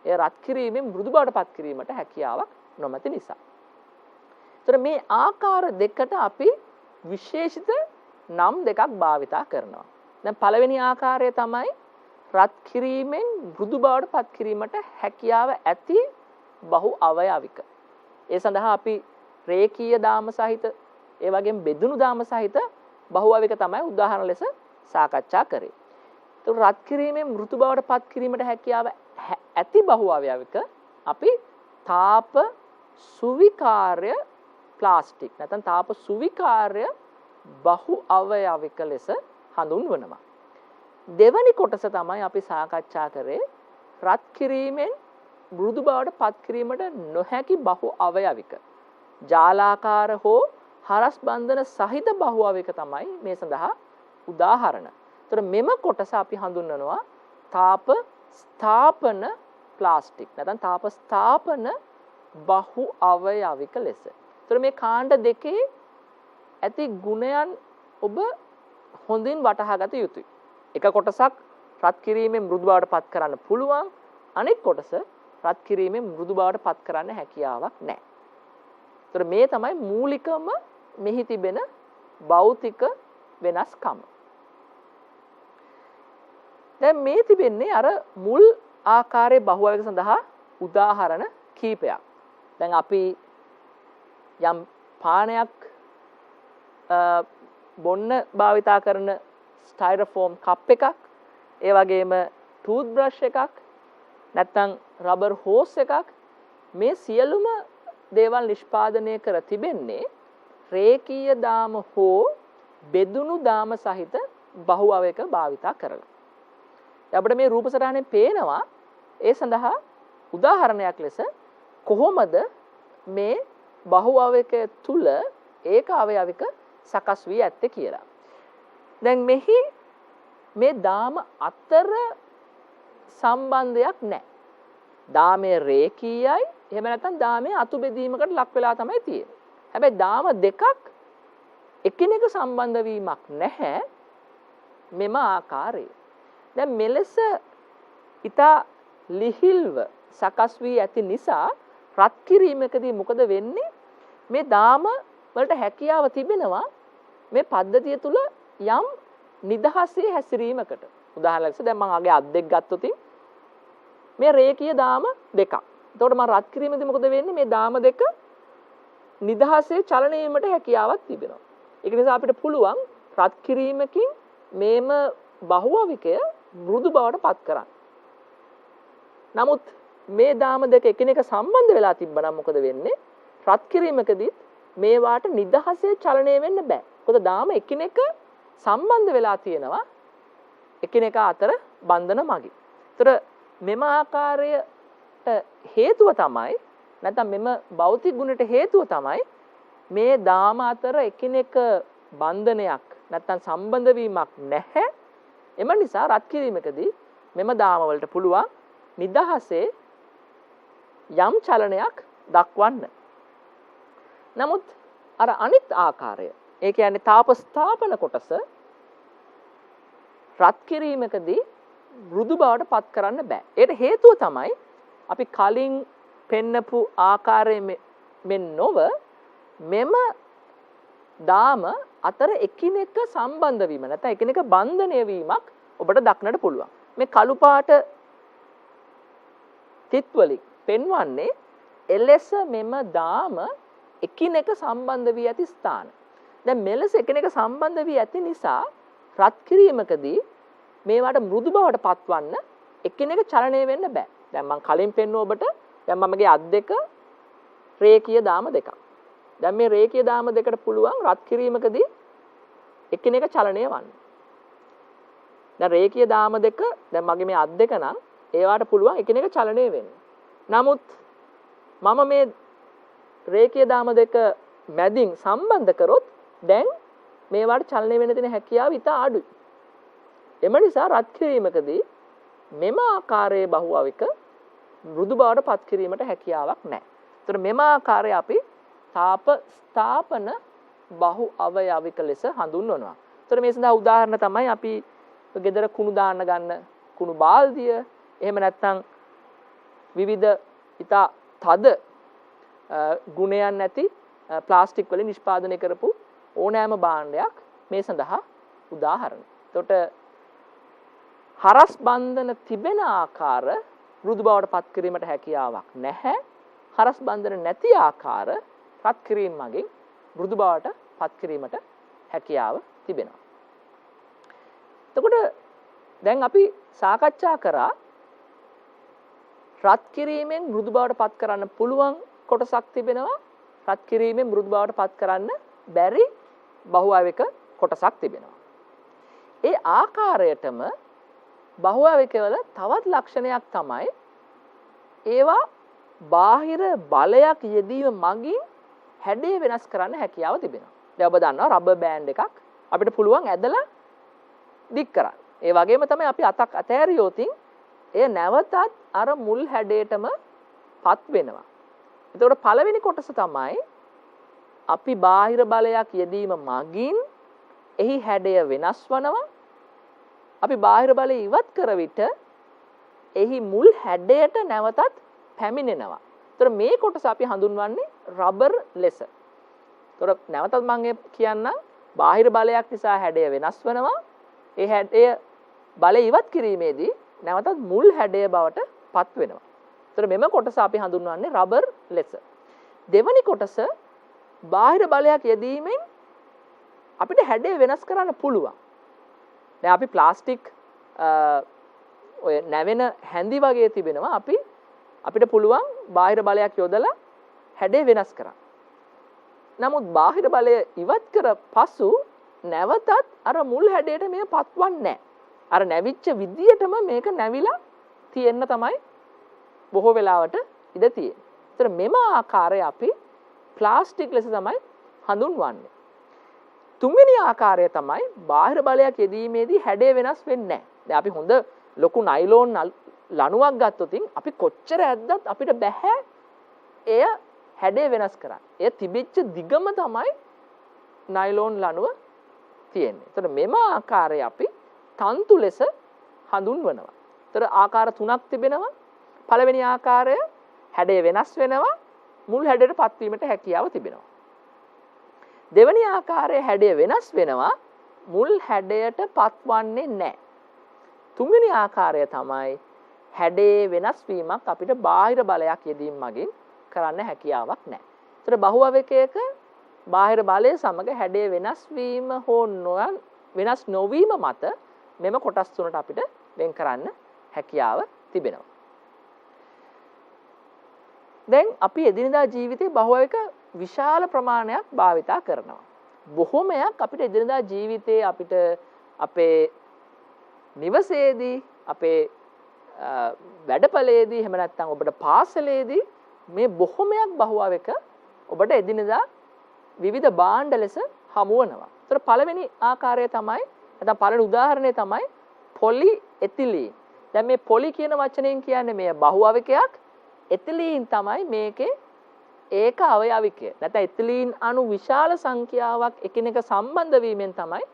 Speaker 1: එය රත් කිරීමෙන් මෘදු බවට පත් කිරීමට හැකියාවක් නොමැති නිසා. ඒතර මේ ආකාර දෙකට අපි විශේෂිත නම් දෙකක් භාවිතා කරනවා. දැන් පළවෙනි ආකාරය තමයි රත් කිරීමෙන් මෘදු බවට පත් කිරීමට හැකියාව ඇති බහු අවයවික. ඒ සඳහා අපි රේඛීය දාම සහිත ඒ වගේම බෙදුණු දාම සහිත බහුවයක තමයි උදාහරණ ලෙස සාකච්ඡා කරේ. ඒතර රත් කිරීමෙන් මෘදු බවට පත් කිරීමට හැකියාව ඇති බහුවයක අපි තාප සුවිකාර්ය ප්ලාස්ටික් නැත්නම් තාප සුවිකාර්ය බහු අවයවික ලෙස හඳුන්වනවා. දෙවැනි කොටස තමයි අපි සාකච්ඡා කරේ රත් කිරීමෙන් මෘදු බවට පත් කිරීමට නොහැකි බහු අවයවික. ජාලාකාර හෝ හරස් බන්ධන සහිත බහු අවයවික තමයි මේ සඳහා උදාහරණ. ඒතර මෙම කොටස අපි හඳුන්වනවා තාප ස්ථාපන ප්ලාස්ටික් නැත්නම් තාප ස්ථාපන බහු අවයවික ලෙස. ඒතර මේ කාණ්ඩ දෙකේ ඇති ගුණයන් ඔබ හොඳින් වටහා ගත යුතුයි. එක කොටසක් රත් කිරීමෙන් මෘදු බවට පත් කරන්න පුළුවන්. අනෙක් කොටස රත් කිරීමෙන් මෘදු බවට පත් කරන්න හැකියාවක් නැහැ. ඒතර මේ තමයි මූලිකම මෙහි තිබෙන භෞතික වෙනස්කම. දැන් මේ තිබෙන්නේ අර මුල් ආකාරයේ බහුවයක සඳහා උදාහරණ කීපයක්. දැන් අපි යම් පානයක් බොන්න භාවිතා කරන ස්ටයිරෝෆෝම් කප් එකක්, ඒ වගේම ටූත් බ්‍රෂ් එකක්, නැත්නම් රබර් හෝස් එකක්, මේ සියලුම දේවල් නිෂ්පාදනය කර තිබෙන්නේ රේඛීය දාම හෝ බෙදුණු දාම සහිත බහුවයක භාවිතා කරලා. අපිට මේ රූප සටහනේ පේනවා ඒ සඳහා උදාහරණයක් ලෙස කොහොමද මේ බහුවයක තුල ඒක අවයවික සකස් වී ඇත්තේ කියලා. දැන් මෙහි මේ දාම අතර සම්බන්ධයක් නැහැ. දාමයේ රේඛීයයි, එහෙම නැත්නම් දාමයේ අතු බෙදීමකට ලක් වෙලා තමයි තියෙන්නේ. හැබැයි දාම දෙකක් එකිනෙක සම්බන්ධ වීමක් නැහැ මෙම ආකාරයේ. දැන් මෙලෙස ඊතා ලිහිල්ව සකස් වී ඇති නිසා රත් කිරීමකදී මොකද වෙන්නේ? මේ දාම වලට හැකියාව තිබෙනවා මේ පද්ධතිය තුල යම් නිදහසේ හැසිරීමකට. උදාහරණයක් ලෙස දැන් මම ආගේ අත් දෙක ගත්තොත් මේ රේඛීය දාම දෙකක්. එතකොට මම රත් කිරීමේදී මොකද වෙන්නේ? මේ දාම දෙක නිදහසේ චලනය වීමට හැකියාවක් තිබෙනවා. ඒක නිසා අපිට පුළුවන් රත් කිරීමකින් මේම බහුවවිකය මෘදු බවට පත් කරන්න. නමුත් මේ දාම දෙක එකිනෙක සම්බන්ධ වෙලා තිබ්බනම් මොකද වෙන්නේ? රත් කිරීමකදී මේවාට නිදහසේ චලනය වෙන්න බෑ. මොකද දාම එකිනෙක සම්බන්ධ වෙලා තියෙනවා එකිනෙක අතර බන්ධන මගින්. ඒතර මෙම ආකාරයට හේතුව තමයි, නැත්නම් මෙම භෞතික ගුණයට හේතුව තමයි මේ දාම අතර එකිනෙක බන්ධනයක් නැත්නම් සම්බන්ධ වීමක් නැහැ. එම නිසා රත් කිරීමකදී මෙම දාම වලට පුළුවන් නිදහසේ යම් චලනයක් දක්වන්න. නමුත් අර අනිත් ආකාරය, ඒ කියන්නේ තාපස්ථාපන කොටස රත් කිරීමකදී මෘදු බවට පත් කරන්න බෑ. ඒකට හේතුව තමයි අපි කලින් පෙන්නපු ආකාරයේ මෙන් නොව මෙම දාම අතර එකිනෙක සම්බන්ධ වීම නැත්නම් එකිනෙක බන්ධනය වීමක් ඔබට දක්නට පුළුවන්. මේ කළු පාට තිත් වලින් පෙන්වන්නේ එලෙස මෙම දාම එකිනෙක සම්බන්ධ වී ඇති ස්ථාන. දැන් මෙලෙස එකිනෙක සම්බන්ධ වී ඇති නිසා රත් කිරීමකදී මේවට මෘදු බවට පත්වන්න එකිනෙක චලනය වෙන්න බෑ. දැන් මම කලින් පෙන්නුව ඔබට දැන් මමගේ අත් දෙක රේඛීය දාම දෙකක්. දැන් මේ රේඛීය දාම දෙකට පුළුවන් රත් කිරීමකදී එකිනෙක චලනය වන්න. දැන් රේඛීය දාම දෙක දැන් මගේ මේ අත් දෙක නම් ඒවට පුළුවන් එකිනෙක චලනය වෙන්න. නමුත් මම මේ රේඛීය දාම දෙක මැදින් සම්බන්ධ කරොත් දැන් මේවට චලනය වෙන්න තියෙන හැකියාව ඉතා අඩුයි. එම නිසා රත් කිරීමකදී මෙම ආකාරයේ බහුවවික මෘදු බවට පත් කිරීමට හැකියාවක් නැහැ. ඒතර මෙම ආකාරය අපි තාප ස්ථාපන බහු අවයවික ලෙස හඳුන්වනවා. ඒතර මේ සඳහා උදාහරණ තමයි අපි ගෙදර කුණු දාන්න ගන්න කුණු බාල්දිය, එහෙම නැත්නම් විවිධ ඉතා තද ගුණයන් නැති ප්ලාස්ටික් වලින් නිෂ්පාදනය කරපු ඕනෑම භාණ්ඩයක් මේ සඳහා උදාහරණ. එතකොට හරස් බන්ධන තිබෙන ආකාර මෘදු බවට පත් කිරීමට හැකියාවක් නැහැ. හරස් බන්ධන නැති ආකාර රත් කිරීම මගින් මෘදු බවට පත් කිරීමට හැකියාව තිබෙනවා. එතකොට දැන් අපි සාකච්ඡා කරා රත් කිරීමෙන් මෘදු බවට පත් කරන්න පුළුවන් කොටසක් තිබෙනවා. රත් කිරීමෙන් මෘදු බවට පත් කරන්න බැරි බහුවවික කොටසක් තිබෙනවා. ඒ ආකාරයටම බහුවවිකවල තවත් ලක්ෂණයක් තමයි ඒවා බාහිර බලයක් යෙදීම මගින් හැඩය වෙනස් කරන්න හැකියාව තිබෙනවා. දැන් ඔබ දන්නවා රබර් බෑන්ඩ් එකක් අපිට පුළුවන් ඇදලා දික් කරන්න. ඒ වගේම තමයි අපි අතක් අතෑරියොතින් එය නැවතත් අර මුල් හැඩයටම පත් වෙනවා. එතකොට පළවෙනි කොටස තමයි අපි බාහිර බලයක් යෙදීම මගින් එහි හැඩය වෙනස් වනවා. අපි බාහිර බලය ඉවත් කර විට එහි මුල් හැඩයට නැවතත් පැමිණෙනවා. ඒතර මේ කොටස අපි හඳුන්වන්නේ රබර් ලෙස. ඒතොර නැවතත් මම කියන්නම් බාහිර බලයක් නිසා හැඩය වෙනස් වෙනවා. ඒ හැඩය බලය ඉවත් කිරීමේදී නැවතත් මුල් හැඩය බවට පත් වෙනවා. ඒතොර මෙම කොටස අපි හඳුන්වන්නේ රබර් ලෙස. දෙවැනි කොටස බාහිර බලයක් යෙදීමෙන් අපිට හැඩය වෙනස් කරන්න පුළුවන්. දැන් අපි ප්ලාස්ටික් ඔය නැවෙන හැඳි වගේ තිබෙනවා. අපිට පුළුවන් බාහිර බලයක් යොදලා හැඩය වෙනස් කරන්න. නමුත් බාහිර බලය ඉවත් කර පසු නැවතත් අර මුල් හැඩයට මේ පත්වන්නේ නැහැ. අර නැවිච්ච විදියටම මේක නැවිලා තියෙන්න තමයි බොහෝ වෙලාවට ඉඩ තියෙන්නේ. ඒතර මෙම ආකාරය අපි ප්ලාස්ටික් ලෙස තමයි හඳුන්වන්නේ. තුන්වෙනි ආකාරය තමයි බාහිර බලයක් යෙදීමේදී හැඩය වෙනස් වෙන්නේ නැහැ. දැන් අපි හොඳ ලොකු නයිලෝන් ලණුවක් ගත්තොත් අපි කොච්චර ඇද්දත් අපිට බෑ එය හැඩය වෙනස් කරන්න. එය තිබෙච්ච දිගම තමයි නයිලෝන් ලණුව තියෙන්නේ. ඒතර මෙම ආකාරය අපි තන්තු ලෙස හඳුන්වනවා. ඒතර ආකාර තුනක් තිබෙනවා. පළවෙනි ආකාරය හැඩය වෙනස් වෙනවා. මුල් හැඩයට පත්වීමට හැකියාව තිබෙනවා. දෙවැනි ආකාරයේ හැඩය වෙනස් වෙනවා. මුල් හැඩයට පත්වන්නේ නැහැ. තුන්වෙනි ආකාරය තමයි හැඩේ වෙනස් වීමක් අපිට බාහිර බලයක් යෙදීම මගින් කරන්න හැකියාවක් නැහැ. ඒතර බහුවවකයක බාහිර බලය සමග හැඩේ වෙනස් වීම හෝ වෙනස් නොවීම මත මෙම කොටස් තුනට අපිට වෙන් කරන්න හැකියාව තිබෙනවා. දැන් අපි එදිනදා ජීවිතේ බහුවවක විශාල ප්‍රමාණයක් භාවිතා කරනවා. බොහෝමයක් අපිට එදිනදා ජීවිතේ අපිට අපේ නිවසේදී අපේ වැඩපළයේදී එහෙම නැත්නම් ඔබට පාසලේදී මේ බොහෝමයක් බහුවවක ඔබට එදිනදා විවිධ භාණ්ඩ ලෙස හමු වෙනවා. ඒතර පළවෙනි ආකාරය තමයි නැත්නම් පළවෙනි උදාහරණය තමයි පොලි එතිලීන්. දැන් මේ පොලි කියන වචනයෙන් කියන්නේ මේ බහුවවකයක්, එතිලීන් තමයි මේකේ ඒක අවයවිකය. නැත්නම් එතිලීන් අණු විශාල සංඛ්‍යාවක් එකිනෙක සම්බන්ධ වීමෙන් තමයි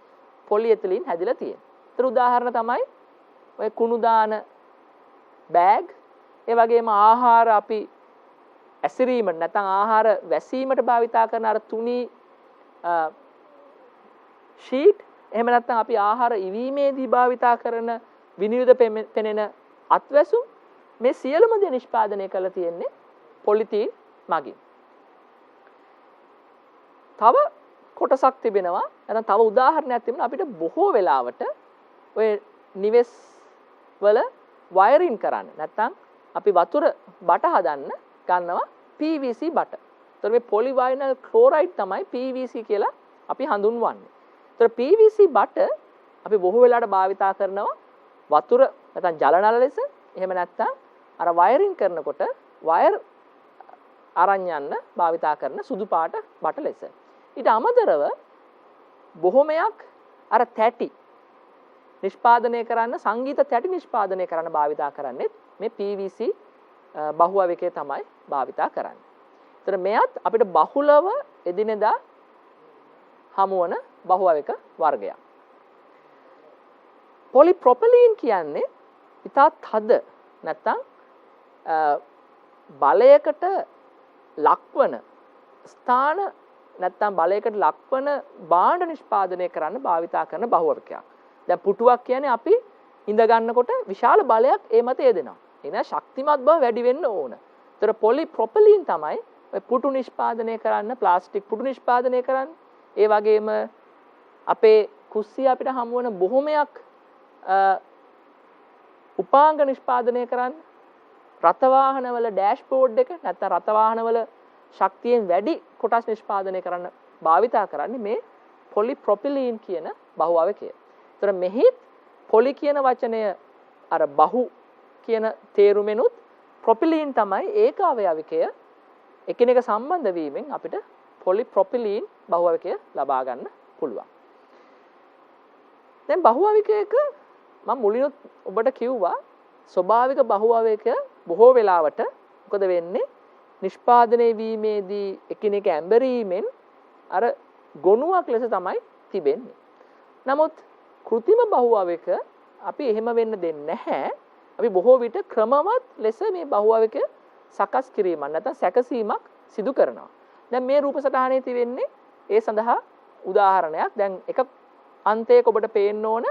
Speaker 1: පොලි එතිලීන් හැදිලා තියෙන්නේ. ඒතර උදාහරණ තමයි ඔය කුණු දාන බෑග්, ඒ වගේම ආහාර අපි ඇසිරීමට නැත්නම් ආහාර වැසීමට භාවිතා කරන අර තුනි ෂීට්, එහෙම නැත්නම් අපි ආහාර ඉවීමේදී භාවිතා කරන විනිවිද පෙනෙන අත්වැසුම්, මේ සියලුම දේ නිෂ්පාදනය කරලා තියෙන්නේ පොලිතීන් මගින්. තව කොටසක් තිබෙනවා, නැත්නම් තව උදාහරණයක් තිබෙනවා. අපිට බොහෝ වෙලාවට ඔය නිවෙස් වල වයරින් කරන්න නැත්නම් අපි වතුර බට හදන්න ගන්නවා PVC බට. ඒතර මේ පොලිවයිනල් ක්ලෝරයිඩ් තමයි PVC කියලා අපි හඳුන්වන්නේ. ඒතර PVC බට අපි බොහෝ වෙලාවට භාවිතා කරනවා වතුර නැත්නම් ජල නල ලෙස, එහෙම නැත්නම් අර වයරින් කරනකොට වයර් අරන් යන්න භාවිතා කරන සුදු පාට බට ලෙස. ඊට අමතරව බොහොමයක් අර තැටි නිෂ්පාදනය කරන්න, සංගීත තැටි නිෂ්පාදනය කරන්න භාවිතා කරන්නේ මේ PVC බහුවවකයේ තමයි භාවිතා කරන්නේ. ඒතර මෙයත් අපිට බහුලව එදිනෙදා හමුවන බහුවවක වර්ගයක්. පොලිප්‍රොපලීන් කියන්නේ ඉතා තද නැත්නම් බලයකට ලක්වන ස්ථාන නැත්නම් බලයකට ලක්වන භාණ්ඩ නිෂ්පාදනය කරන්න භාවිතා කරන බහුවවකයක්. දැන් පුටුවක් කියන්නේ අපි ඉඳ ගන්නකොට විශාල බලයක් ඒ මත යෙදෙනවා. ඒ නිසා ශක්තිමත් බව වැඩි වෙන්න ඕන. ඒතර පොලිප්‍රොපලීන් තමයි ඔය පුටු නිෂ්පාදනය කරන්න, ප්ලාස්ටික් පුටු නිෂ්පාදනය කරන්න. ඒ වගේම අපේ කුස්සිය අපිට හමු වෙන බොහොමයක් උපාංග නිෂ්පාදනය කරන්න, රථ වාහනවල ඩෑෂ්බෝඩ් එක නැත්නම් රථ වාහනවල ශක්තියෙන් වැඩි කොටස් නිෂ්පාදනය කරන්න භාවිතා කරන්නේ මේ පොලිප්‍රොපිලීන් කියන බහුවවකය. ඒතර මෙහි පොලි කියන වචනය අර බහු කියන තේරුමෙනුත් ප්‍රොපිලීන් තමයි ඒක අවයවිකය එකිනෙක සම්බන්ධ වීමෙන් අපිට පොලිප්‍රොපිලීන් බහුවවකය ලබා ගන්න පුළුවන්. දැන් බහුවවකයක මම මුලිනුත් ඔබට කිව්වා ස්වභාවික බහුවවකය බොහෝ වෙලාවට මොකද වෙන්නේ නිෂ්පාදනය වීමේදී එකිනෙක ඇඹරීමෙන් අර ගොනුවක් ලෙස තමයි තිබෙන්නේ. නමුත් කෘතිම බහුවවක අපි එහෙම වෙන්න දෙන්නේ නැහැ. අපි බොහෝ විට ක්‍රමවත් ලෙස මේ බහුවවක සකස් කිරීමක් නැත්නම් සැකසීමක් සිදු කරනවා. දැන් මේ රූප සටහනේ තියෙන්නේ ඒ සඳහා උදාහරණයක්. දැන් එක අන්තයක ඔබට පේන්න ඕන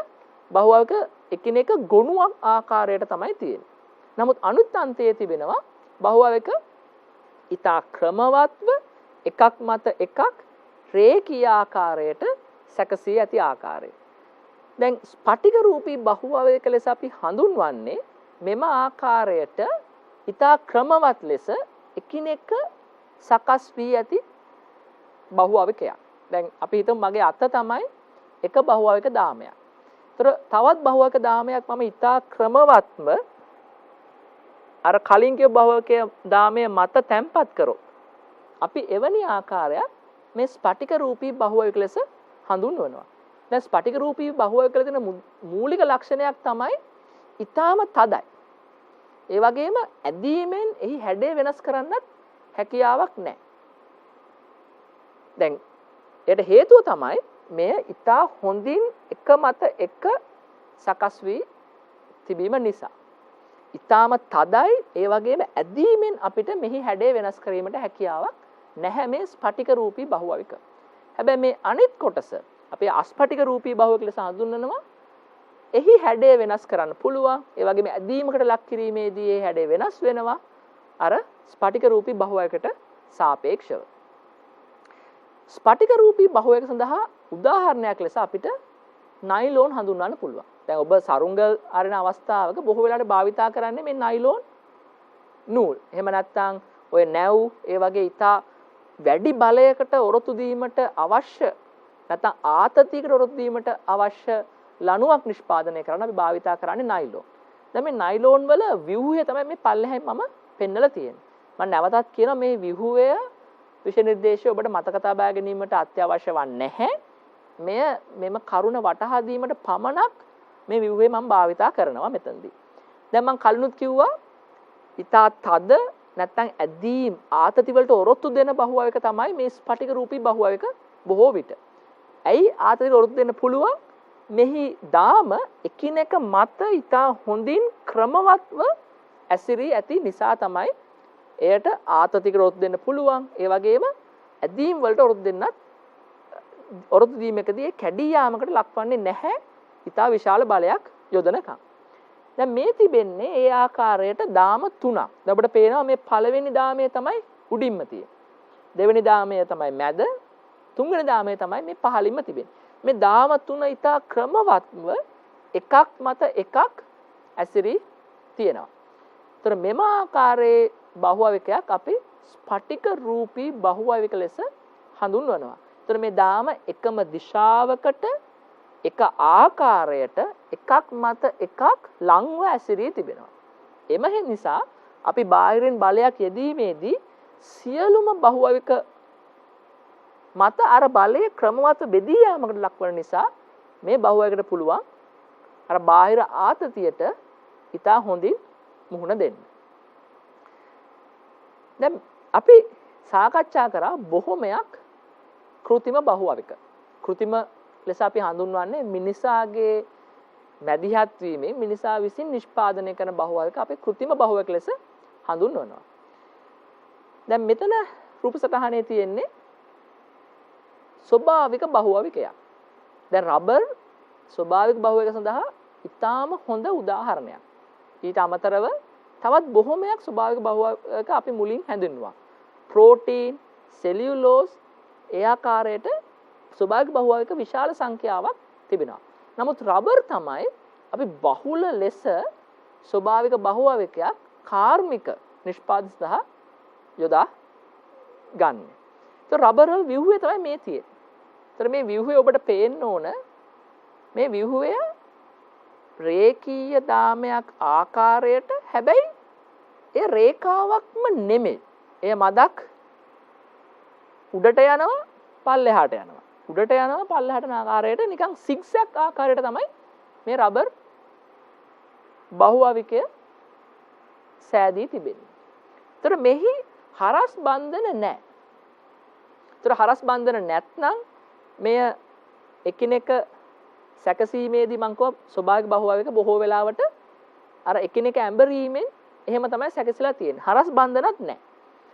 Speaker 1: බහුවක එකිනෙක ගොනුවක් ආකාරයට තමයි තියෙන්නේ. නමුත් අනුත් අන්තයේ තිබෙනවා බහුවක ඊතා ක්‍රමවත්ව එකක් මත එකක් රේඛීය ආකාරයට සැකසී ඇති ආකාරය. දැන් ස්පටික රූපී බහුවක ලෙස අපි හඳුන්වන්නේ මෙම ආකාරයට ඊතා ක්‍රමවත් ලෙස එකිනෙක සකස් වී ඇති බහුවකයක්. දැන් අපි හිතමු මගේ අත තමයි එක බහුවක දාමයක්. ඒතර තවත් බහුවක දාමයක් මම ඊතා ක්‍රමවත්ම අර කලින් කියපු බහුවකයේ දාමය මත තැම්පත් කරොත් අපි එවැනි ආකාරයක් මේ ස්පටික රූපී බහුවක ලෙස හඳුන්වනවා. දැන් ස්පටික රූපී බහුවක වල තියෙන මූලික ලක්ෂණයක් තමයි ඊටාම තදයි. ඒ වගේම ඇදීමෙන් එහි හැඩය වෙනස් කරන්නත් හැකියාවක් නැහැ. දැන් ඒට හේතුව තමයි මෙය ඊටා හොඳින් එක මත එක සකස් වී තිබීම නිසා. ඊටාම තදයි ඒ වගේම ඇදීමෙන් අපිට මෙහි හැඩය වෙනස් කිරීමට හැකියාවක් නැහැ මේ ස්පටික රූපී බහුවක. හැබැයි මේ අනිත් කොටස අපේ අස්පටික රූපී බහුවක ලෙස හඳුන්වනවා. එහි හැඩය වෙනස් කරන්න පුළුවන්. ඒ වගේම ඇදීමකට ලක් කිරීමේදී ඒ හැඩය වෙනස් වෙනවා. අර ස්පටික රූපී බහුවයකට සාපේක්ෂව. ස්පටික රූපී බහුවයක සඳහා උදාහරණයක් ලෙස අපිට නයිලෝන් හඳුන්වන්න පුළුවන්. දැන් ඔබ සරුංගල් අරින අවස්ථාවක බොහෝ වෙලාවට භාවිතා කරන්නේ මේ නයිලෝන් නූල්. එහෙම නැත්නම් ඔය නැව් ඒ වගේ ඊටා වැඩි බලයකට ඔරොත්තු දීමට අවශ්‍ය නැත්නම් ආතතියකට ඔරොත්තු දීමට අවශ්‍ය ලණුවක් නිෂ්පාදනය කරන්න අපි භාවිතා කරන්නේ නයිලෝන්. දැන් මේ නයිලෝන් වල ව්‍යුහය තමයි මේ පල්ලෙහෙන් මම පෙන්නලා තියෙන්නේ. මම නැවතත් කියනවා මේ ව්‍යුහය විෂය නිර්දේශය ඔබට මතක තබා ගැනීමට අත්‍යවශ්‍ය වන්නේ නැහැ. මෙම කරුණ වටහා දීමට පමණක් මේ ව්‍යුහය මම භාවිතා කරනවා මෙතනදී. දැන් මම කලිනුත් කිව්වා ඊටා තද නැත්නම් ඇදීම් ආතති වලට ඔරොත්තු දෙන බහුවයක තමයි මේ ස්පටික රූපී බහුවයක බොහෝ විට. ඇයි ආතතියට ඔරොත්තු දෙන්න පුළුවන්? මෙහි දාම එකිනෙක මත ඊටා හොඳින් ක්‍රමවත්ව ඇසිරී ඇති නිසා තමයි එයට ආතතියකට ඔරොත්තු දෙන්න පුළුවන්. ඒ වගේම ඇදීම් වලට ඔරොත්තු දෙන්නත් ඔරොත්තු දීමකදී කැඩී යාමකට ලක්වන්නේ නැහැ. ඊටා විශාල බලයක් යොදනකම්. දැන් මේ තිබෙන්නේ ඒ ආකාරයට දාම තුනක්. දැන් ඔබට පේනවා මේ පළවෙනි දාමය තමයි උඩින්ම තියෙන්නේ. දෙවෙනි දාමය තමයි මැද. තුන්වෙනි දාමය තමයි මේ පහළින්ම තිබෙන්නේ. මේ දාම තුන ඊටා ක්‍රමවත්ව එකක් මත එකක් ඇසිරී තියෙනවා. ඒතර මෙම ආකාරයේ බහුවකයක් අපි ස්පටික රූපී බහුවක ලෙස හඳුන්වනවා. ඒතර මේ දාම එකම දිශාවකට එක ආකාරයට එකක් මත එකක් ලංව ඇසිරී තිබෙනවා. එම නිසා අපි බාහිරින් බලයක් යෙදීමේදී සියලුම බහුවක මත අර බලයේ ක්‍රමවත් බෙදී යාමකට ලක්වන නිසා මේ බහුවයකට පුළුවන් අර බාහිර ආතතියට ඉතා හොඳින් මුහුණ දෙන්න. දැන් අපි සාකච්ඡා කරා බොහොමයක් කෘතිම බහුවක. කෘතිම ලෙස අපි හඳුන්වන්නේ මිනිසාගේ මැදිහත් වීමෙන් මිනිසා විසින් නිෂ්පාදනය කරන බහුවක අපි කෘතිම බහුවක ලෙස හඳුන්වනවා. දැන් මෙතන රූප සටහනේ තියෙන්නේ ස්වභාවික බහුවකයක්. දැන් රබර් ස්වභාවික බහුවක සඳහා ඉතාම හොඳ උදාහරණයක්. ඊට අමතරව තවත් බොහොමයක් ස්වභාවික බහුවක අපි මුලින් හැඳින්වුවා. ප්‍රෝටීන්, සෙලියුලෝස් ඒ ආකාරයට ස්වභාවික බහුවක විශාල සංඛ්‍යාවක් තිබෙනවා. නමුත් රබර් තමයි අපි බහුල ලෙස ස්වභාවික බහුවකයක් කාර්මික නිෂ්පාදන සඳහා යොදා ගන්න. ඒත් රබර් වල ව්‍යුහය තමයි මේ තියෙන්නේ. ඒතර මේ ව්‍යුහය ඔබට පේන්න ඕන මේ ව්‍යුහය රේඛීය දාමයක් ආකාරයට හැබැයි ඒ රේඛාවක්ම නෙමෙයි. එය මදක් උඩට යනවා පල්ලෙහාට යනවා. උඩට යනවා පල්ලෙහාට යන ආකාරයට නිකන් සිග්සැග් ආකාරයට තමයි මේ රබර් බහුවවිකය සෑදී තිබෙන්නේ. ඒතර මෙහි හරස් බන්ධන නැහැ. ඒතර හරස් බන්ධන නැත්නම් මෙය එකිනෙක සැකසීමේදී මං කව ස්වභාවික බහුවවික බොහෝ වෙලාවට අර එකිනෙක ඇඹරීමෙන් එහෙම තමයි සැකසීලා තියෙන්නේ. හරස් බන්ධනත් නැහැ.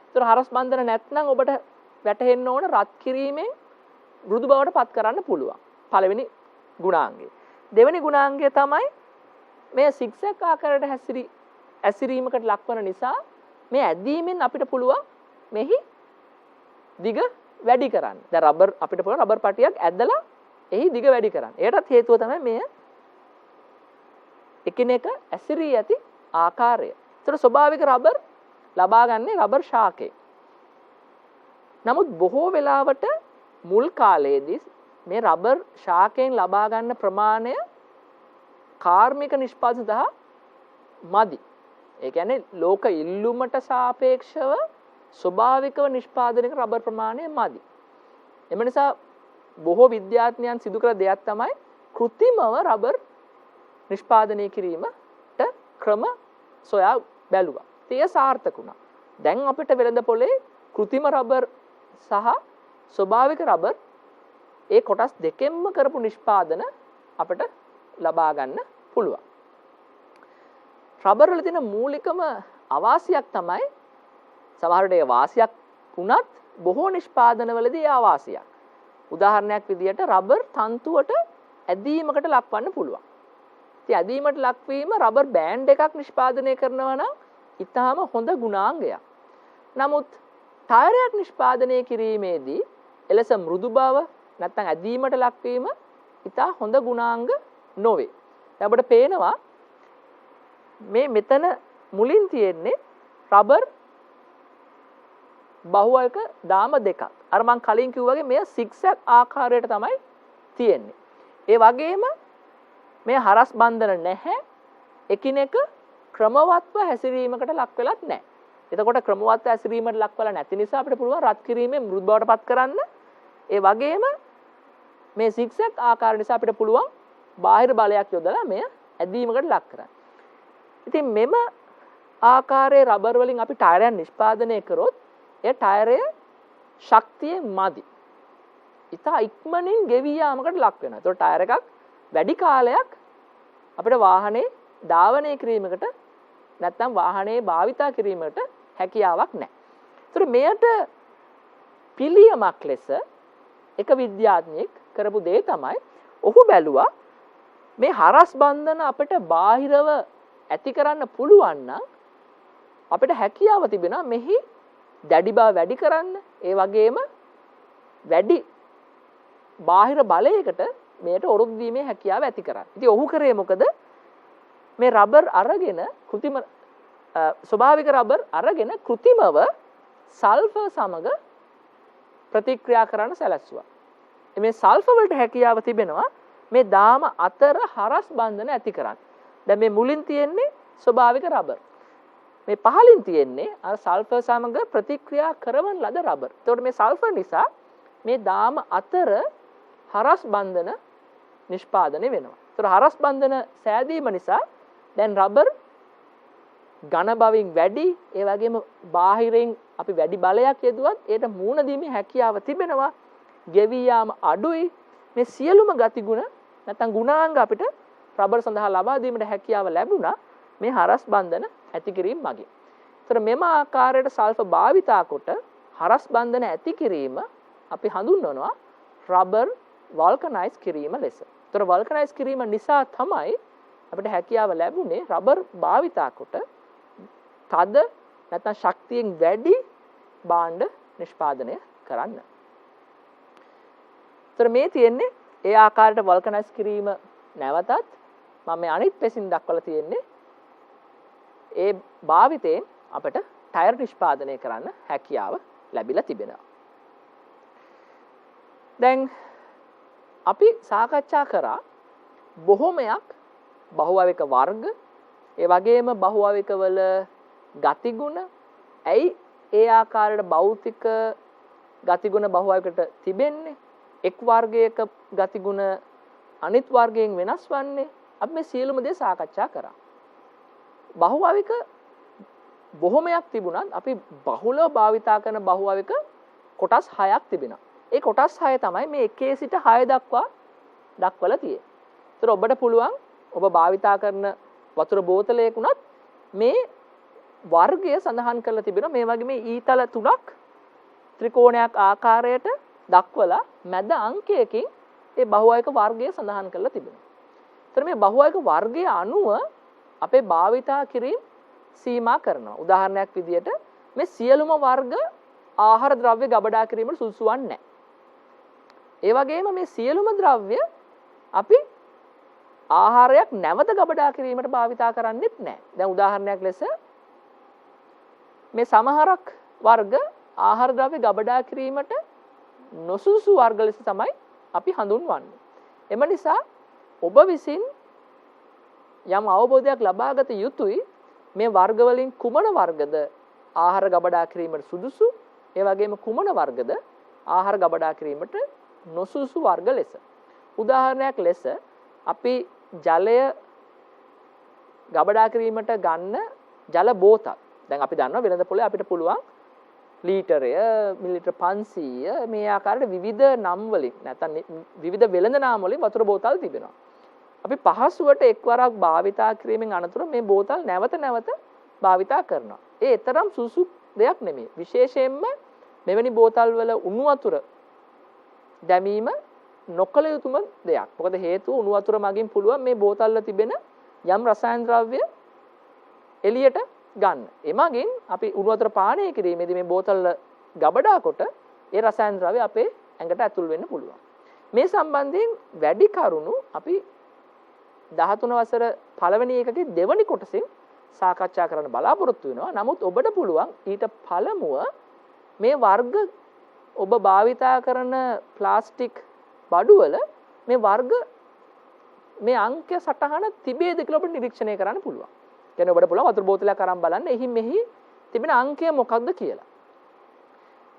Speaker 1: ඒතර හරස් බන්ධන නැත්නම් ඔබට වැටෙන්න ඕන රත් කිරීමෙන් මෘදු බවට පත් කරන්න පුළුවන්. පළවෙනි ගුණාංගය. දෙවෙනි ගුණාංගය තමයි මේ සිග්සැග් ආකාරයට ඇසිරීමකට ලක්වන නිසා මේ ඇදීමෙන් අපිට පුළුවන් මෙහි දිග වැඩි කරන්න. දැන් රබර් අපිට පුළුවන් රබර් පටියක් ඇදලා එහි දිග වැඩි කරන්න. ඒකටත් හේතුව තමයි මේ එකිනෙක ඇසිරී ඇති ආකාරය. ඒතර ස්වභාවික රබර් ලබා ගන්නේ රබර් ශාකේ. නමුත් බොහෝ වෙලාවට මුල් කාලයේදී මේ රබර් ශාකයෙන් ලබා ගන්න ප්‍රමාණය කාර්මික නිෂ්පාදන සඳහා මදි. ඒ කියන්නේ ලෝක ඉල්ලුමට සාපේක්ෂව ස්වභාවිකව නිෂ්පාදනය කරන රබර් ප්‍රමාණය මදි. එම නිසා බොහෝ විද්‍යාඥයන් සිදු කළ දෙයක් තමයි કૃත්‍රිමව රබර් නිෂ්පාදනය කිරීමට ක්‍රම සොයා බැලුවා. ඒ සාර්ථක වුණා. දැන් අපිට වෙළඳ පොලේ કૃත්‍රිම රබර් සහ ස්වභාවික රබර් ඒ කොටස් දෙකෙන්ම කරපු නිෂ්පාදන අපිට ලබා ගන්න පුළුවන්. රබර් වල තියෙන මූලිකම අවාසියක් තමයි සමහර විට ඒ වාසියක් වුණත් බොහෝ නිෂ්පාදනවලදී ඒ අවාසියක්. උදාහරණයක් විදිහට රබර් තන්තුවට ඇදීමකට ලක්වන්න පුළුවන්. ඉතින් ඇදීමට ලක්වීම රබර් බෑන්ඩ් එකක් නිෂ්පාදනය කරනවා නම් ඊටාම හොඳ ගුණාංගයක්. නමුත් ටයරයක් නිෂ්පාදනය කිරීමේදී එලෙස මෘදු බව නැත්නම් ඇදීමට ලක්වීම ඊටා හොඳ ගුණාංග නොවේ. දැන් අපිට පේනවා මේ මෙතන මුලින් තියෙන්නේ රබර් බහුවයක දාම දෙකක්. අර මම කලින් කිව්වා වගේ මෙය සිග්සැග් ආකාරයට තමයි තියෙන්නේ. ඒ වගේම මේ හරස් බන්ධන නැහැ. එකිනෙක ක්‍රමවත්ව හැසිරීමකට ලක් වෙලත් නැහැ. එතකොට ක්‍රමවත්ව හැසිරීමකට ලක් වෙලා නැති නිසා අපිට පුළුවන් රත් කිරීමෙන් මෘදු බවට පත් කරන්න. ඒ වගේම මේ සිග්සැග් ආකාරය නිසා අපිට පුළුවන් බාහිර බලයක් යොදලා මෙය ඇදීමකට ලක් කරන්න. ඉතින් මෙම ආකාරයේ රබර් වලින් අපි ටයරයක් නිෂ්පාදනය කරොත් ඒ ටයරය ශක්තියෙන් මදි. ඉතා ඉක්මනින් ගෙවී යාමකට ලක් වෙනවා. ඒතකොට ටයර් එකක් වැඩි කාලයක් අපිට වාහනේ ධාවනය කිරීමකට නැත්නම් වාහනේ භාවිතා කිරීමකට හැකියාවක් නැහැ. ඒතකොට මෙයට පිළියමක් ලෙස එක විද්‍යාඥයෙක් කරපු දේ තමයි ඔහු බැලුවා මේ හරස් බන්ධන අපිට බාහිරව ඇති කරන්න පුළුවන් නම් අපිට හැකියාව තිබෙනවා මෙහි දැඩි බව වැඩි කරන්න. ඒ වගේම වැඩි බාහිර බලයකට මේකට ඔරොත්තු දීමේ හැකියාව ඇති කරන්න. ඉතින් ඔහු කරේ මොකද? මේ රබර් අරගෙන કૃතිම ස්වභාවික රබර් අරගෙන કૃතිමව සල්ෆර් සමග ප්‍රතික්‍රියා කරන්න සැලැස්සුවා. මේ සල්ෆර් වලට හැකියාව තිබෙනවා මේ දාම අතර හරස් බන්ධන ඇති කරන්න. දැන් මේ මුලින් තියෙන්නේ ස්වභාවික රබර්. මේ පහලින් තියෙන්නේ අර සල්ෆර් සමග ප්‍රතික්‍රියා කරන ලද රබර්. එතකොට මේ සල්ෆර් නිසා මේ දාම අතර හරස් බන්ධන නිෂ්පාදනය වෙනවා. ඒතර හරස් බන්ධන සෑදීම නිසා දැන් රබර් ඝන බවින් වැඩි, ඒ වගේම බාහිරින් අපි වැඩි බලයක් යෙදුවත් ඒට මූණ දීමේ හැකියාව තිබෙනවා. ගෙවී යාම අඩුයි. මේ සියලුම ගතිගුණ නැත්නම් ගුණාංග අපිට රබර් සඳහා ලබා දීමට හැකියාව ලැබුණා මේ හරස් බන්ධන ඇති කිරීම මගින්. ඒතර මෙම ආකාරයට සල්ෆර් භාවිතා කොට හරස් බන්ධන ඇති කිරීම අපි හඳුන්වනවා රබර් වල්කනයිස් කිරීම ලෙස. ඒතර වල්කනයිස් කිරීම නිසා තමයි අපිට හැකියාව ලැබුණේ රබර් භාවිතා කොට තද නැත්නම් ශක්තියෙන් වැඩි භාණ්ඩ නිෂ්පාදනය කරන්න. ඒතර මේ තියෙන්නේ ඒ ආකාරයට වල්කනයිස් කිරීම නැවතත් මම මේ අනිත් පැසින් දක්වලා තියෙන්නේ ඒ භාවිතයෙන් අපිට ටයර් නිෂ්පාදනය කරන්න හැකියාව ලැබිලා තිබෙනවා. දැන් අපි සාකච්ඡා කරා බොහොමයක් බහුවවික වර්ග, ඒ වගේම බහුවවික වල ගතිගුණ, ඇයි ඒ ආකාරයට භෞතික ගතිගුණ බහුවවිකට තිබෙන්නේ? එක් වර්ගයක ගතිගුණ අනිත් වර්ගයෙන් වෙනස් වන්නේ. අපි මේ සියලුම දේ සාකච්ඡා කරා. බහුවවික බොහොමයක් තිබුණත් අපි බහුලව භාවිතා කරන බහුවවික කොටස් 6ක් තිබෙනවා. ඒ කොටස් 6 තමයි මේ 1 සිට 6 දක්වා දක්වලා තියෙන්නේ. ඒතර ඔබට පුළුවන් ඔබ භාවිතා කරන වතුර බෝතලයක උනත් මේ වර්ගය සඳහන් කරලා තිබෙනවා. මේ වගේ මේ ඊතල 3ක් ත්‍රිකෝණයක් ආකාරයට දක්වලා මැද අංකයකින් ඒ බහුවායක වර්ගය සඳහන් කරලා තිබෙනවා. ඒතර මේ බහුවායක වර්ගය අනුව අපේ භාවිතා කිරීම සීමා කරනවා. උදාහරණයක් විදියට මේ සියලුම වර්ග ආහාර ද්‍රව්‍ය ගබඩා කිරීමට සුදුසු වන්නේ නැහැ. ඒ වගේම මේ සියලුම ද්‍රව්‍ය අපි ආහාරයක් නැවත ගබඩා කිරීමට භාවිතා කරන්නේත් නැහැ. දැන් උදාහරණයක් ලෙස මේ සමහරක් වර්ග ආහාර ද්‍රව්‍ය ගබඩා කිරීමට නොසුදුසු වර්ග ලෙස තමයි අපි හඳුන්වන්නේ. එම නිසා ඔබ විසින් යම් අවබෝධයක් ලබාගත යුතුයි මේ වර්ග වලින් කුමන වර්ගද ආහාර ගබඩා කිරීමට සුදුසු, ඒ වගේම කුමන වර්ගද ආහාර ගබඩා කිරීමට නොසුදුසු වර්ග ලෙස. උදාහරණයක් ලෙස අපි ජලය ගබඩා කිරීමට ගන්න ජල බෝතල්. දැන් අපි දන්නවා වෙළඳ පොලේ අපිට පුළුවන් ලීටරය, මිලිලිටර 500 මේ ආකාරයට විවිධ නම් වලින් නැත්නම් විවිධ වෙළඳ නාම වලින් වතුර බෝතල් තිබෙනවා. අපි පහසුවට එක්වරක් භාවිතා කිරීමෙන් අනතුර මේ බෝතල් නැවත නැවත භාවිතා කරනවා. ඒ තරම් සුසු දෙයක් නෙමෙයි. විශේෂයෙන්ම මෙවැනි බෝතල් වල උණු වතුර දැමීම නොකළ යුතුම දෙයක්. මොකද හේතුව උණු වතුර මගින් පුළුවන් මේ බෝතල් වල තිබෙන යම් රසායන ද්‍රව්‍ය එළියට ගන්න. එමගින් අපි උණු වතුර පානය කිරීමේදී මේ බෝතල් වල ගබඩා කොට ඒ රසායන ද්‍රව්‍ය අපේ ඇඟට ඇතුල් වෙන්න පුළුවන්. මේ සම්බන්ධයෙන් වැඩි කරුණු අපි 13 වසර පළවෙනි එකකේ දෙවනි කොටසෙන් සාකච්ඡා කරන්න බලාපොරොත්තු වෙනවා. නමුත් ඔබට පුළුවන් ඊට පළමුව මේ වර්ග ඔබ භාවිතා කරන ප්ලාස්ටික් බඩුවල මේ වර්ග මේ අංක සටහන තිබේද කියලා ඔබට නිරීක්ෂණය කරන්න පුළුවන්. කියන්නේ ඔබට පුළුවන් වතුර බෝතලයක් අරන් බලන්න එහි මෙහි තිබෙන අංකය මොකක්ද කියලා.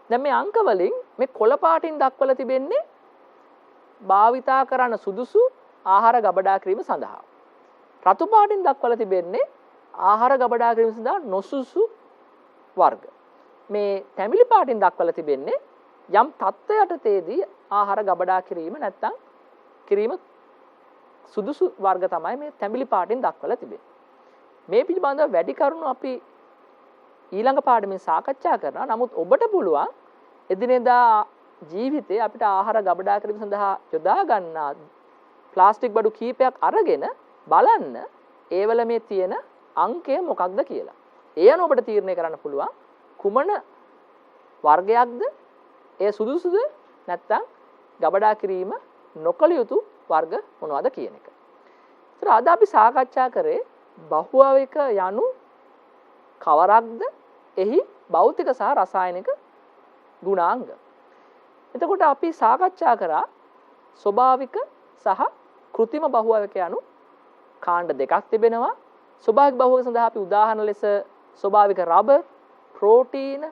Speaker 1: දැන් මේ අංක වලින් මේ කොළ පාටින් දක්වලා තිබෙන්නේ භාවිතා කරන්න සුදුසු ආහාර ගබඩා කිරීම සඳහා. රතු පාටින් දක්වලා තිබෙන්නේ ආහාර ගබඩා කිරීම සඳහා නොසුසු වර්ග. මේ තැඹිලි පාටින් දක්වලා තිබෙන්නේ යම් තත්ත්වයකටදී ආහාර ගබඩා කිරීම නැත්නම් කිරීම සුදුසු වර්ග තමයි මේ තැඹිලි පාටින් දක්වලා තිබෙන්නේ. මේ පිළිබඳව වැඩි කරුණු අපි ඊළඟ පාඩමෙන් සාකච්ඡා කරනවා. නමුත් ඔබට පුළුවන් එදිනෙදා ජීවිතේ අපිට ආහාර ගබඩා කිරීම සඳහා යොදා ගන්නා ප්ලාස්ටික් බඩු කීපයක් අරගෙන බලන්න ඒවල මේ තියෙන අංකය මොකක්ද කියලා. ඒ අනුව ඔබට තීරණය කරන්න පුළුවන් කුමන වර්ගයක්ද ඒ සුදුසුද නැත්නම් ගබඩා කිරීම නොකළ යුතු වර්ග මොනවද කියන එක. ඒතර අද අපි සාකච්ඡා කරේ බහුවවික යනු කවරක්ද? එහි භෞතික සහ රසායනික ගුණාංග. එතකොට අපි සාකච්ඡා කරා ස්වභාවික සහ කෘත්‍රිම බහුවවික යනු කාණ්ඩ දෙකක් තිබෙනවා. ස්වභාවික බහුවවික සඳහා අපි උදාහරණ ලෙස ස්වභාවික රබර්, ප්‍රෝටීන,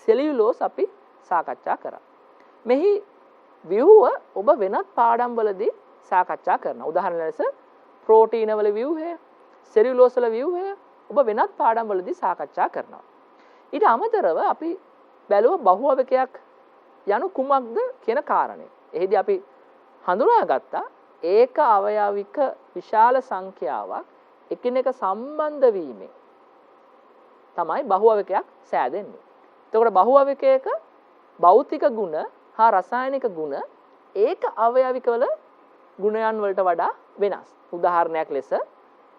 Speaker 1: සෙලියුලෝස් අපි සාකච්ඡා කරා. මෙහි ව්‍යුහ ඔබ වෙනත් පාඩම් වලදී සාකච්ඡා කරනවා. උදාහරණ ලෙස ප්‍රෝටීන වල ව්‍යුහය, සෙලියුලෝස් වල ව්‍යුහය ඔබ වෙනත් පාඩම් වලදී සාකච්ඡා කරනවා. ඊට අමතරව අපි බැලුව බහුවවිකයක් යනු කුමක්ද කියන කාරණය. එහිදී අපි හඳුනාගත්තා ඒක අවයවික විශාල සංඛ්‍යාවක් එකිනෙක සම්බන්ධ වීමෙන් තමයි බහුවවිකයක් සෑදෙන්නේ. එතකොට බහුවවිකයක භෞතික ගුණ හා රසායනික ගුණ ඒක අවයවිකවල ගුණයන් වලට වඩා වෙනස්. උදාහරණයක් ලෙස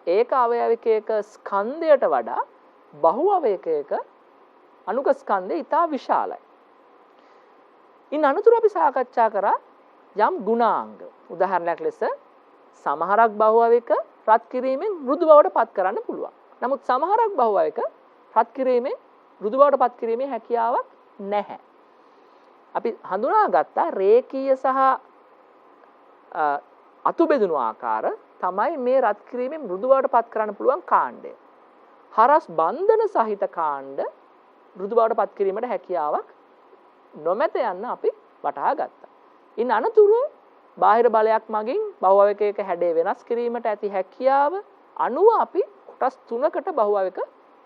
Speaker 1: ඒක අවයවිකයක ස්කන්ධයට වඩා බහු අවයවයක අනුක ස්කන්ධය ඉතා විශාලයි. ඉන් අනතුරු අපි සාකච්ඡා කරා යම් ගුණාංග. උදාහරණයක් ලෙස සමහරක් බහු අවයවයක රත් කිරීමෙන් මෘදු බවට පත් කරන්න පුළුවන්. නමුත් සමහරක් බහු අවයවයක රත් කිරීමෙන් මෘදු බවට පත් කිරීමේ හැකියාවක් නැහැ. අපි හඳුනාගත්තා රේඛීය සහ අතු බෙදුණු ආකාර තමයි මේ රත් කිරීමෙන් මෘදු බවට පත් කරන්න පුළුවන් කාණ්ඩය. හරස් බන්ධන සහිත කාණ්ඩ මෘදු බවට පත් කිරීමට හැකියාවක් නොමැත යන්න අපි වටහා ගත්තා. ඉන් අනතුරු බාහිර බලයක් මගින් බහු අවයවයක හැඩය වෙනස් කිරීමට ඇති හැකියාව අනුව අපි කොටස් 3කට බහු අවයවයක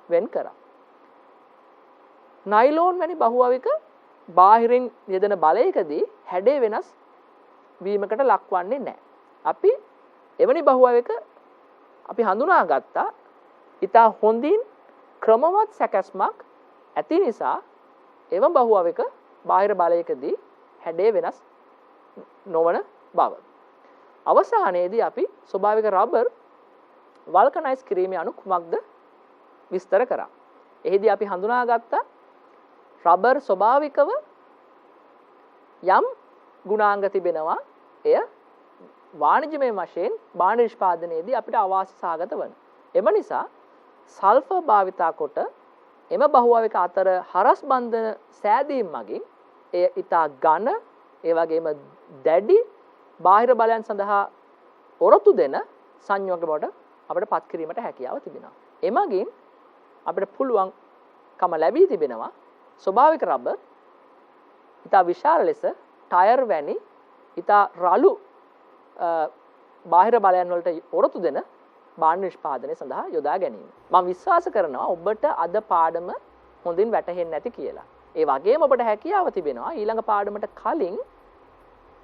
Speaker 1: වෙන් කරා. නයිලෝන් වැනි බහු අවයවයක බාහිරින් යෙදෙන බලයකදී හැඩය වෙනස් වීමකට ලක්වන්නේ නැහැ. අපි එවැනි බහු අවයවයක අපි හඳුනාගත්තා ඊට හොඳින් ක්‍රමවත් සැකස්මක් ඇති නිසා එම බහු අවයවයක බාහිර බලයකදී හැඩය වෙනස් නොවන බව. අවසානයේදී අපි ස්වභාවික රබර් වල්කනයිස් කිරීමේ අණු කුමක්ද විස්තර කරා. එහිදී අපි හඳුනාගත්ත රබර් ස්වභාවිකව යම් ගුණාංග තිබෙනවා. එය වාණිජමය වශයෙන් භාණ්ඩ නිෂ්පාදනයේදී අපිට අවාසි සහගත වන. එම නිසා සල්ෆර් භාවිතා කොට එම බහුවවික අතර හරස් බන්ධන සෑදීම් මගින් එය ඊටා ඝන ඒ වගේම දැඩි බාහිර බලයන් සඳහා ඔරොත්තු දෙන සංයෝග බවට අපිට පත් කිරීමට හැකියාව තිබෙනවා. එමගින් අපිට පුළුවන්කම ලැබී තිබෙනවා ස්වභාවික රබර් ඊටා විශාල ලෙස ටයර් වැනි ඊටා රළු බාහිර බලයන් වලට ඔරොත්තු දෙන භාණ්ඩ නිෂ්පාදනය සඳහා යොදා ගැනීම. මම විශ්වාස කරනවා ඔබට අද පාඩම හොඳින් වැටහෙන්නේ නැති කියලා. ඒ වගේම ඔබට හැකියාව තිබෙනවා ඊළඟ පාඩමට කලින්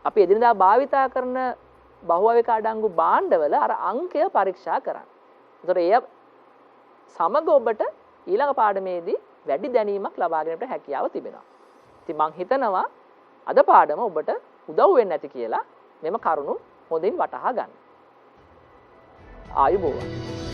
Speaker 1: අපි එදිනදා භාවිතා කරන බහුවවික අඩංගු භාණ්ඩවල අර අංකය පරීක්ෂා කරන්න. ඒතර එය සමග ඔබට ඊළඟ පාඩමේදී වැඩි දැනීමක් ලබා ගැනීමට හැකියාව තිබෙනවා. ඉතින් මම හිතනවා අද පාඩම ඔබට උදව් වෙන්නේ නැති කියලා මෙම කරුණු හොඳින් වටහා ගන්න. ආයුබෝවන්.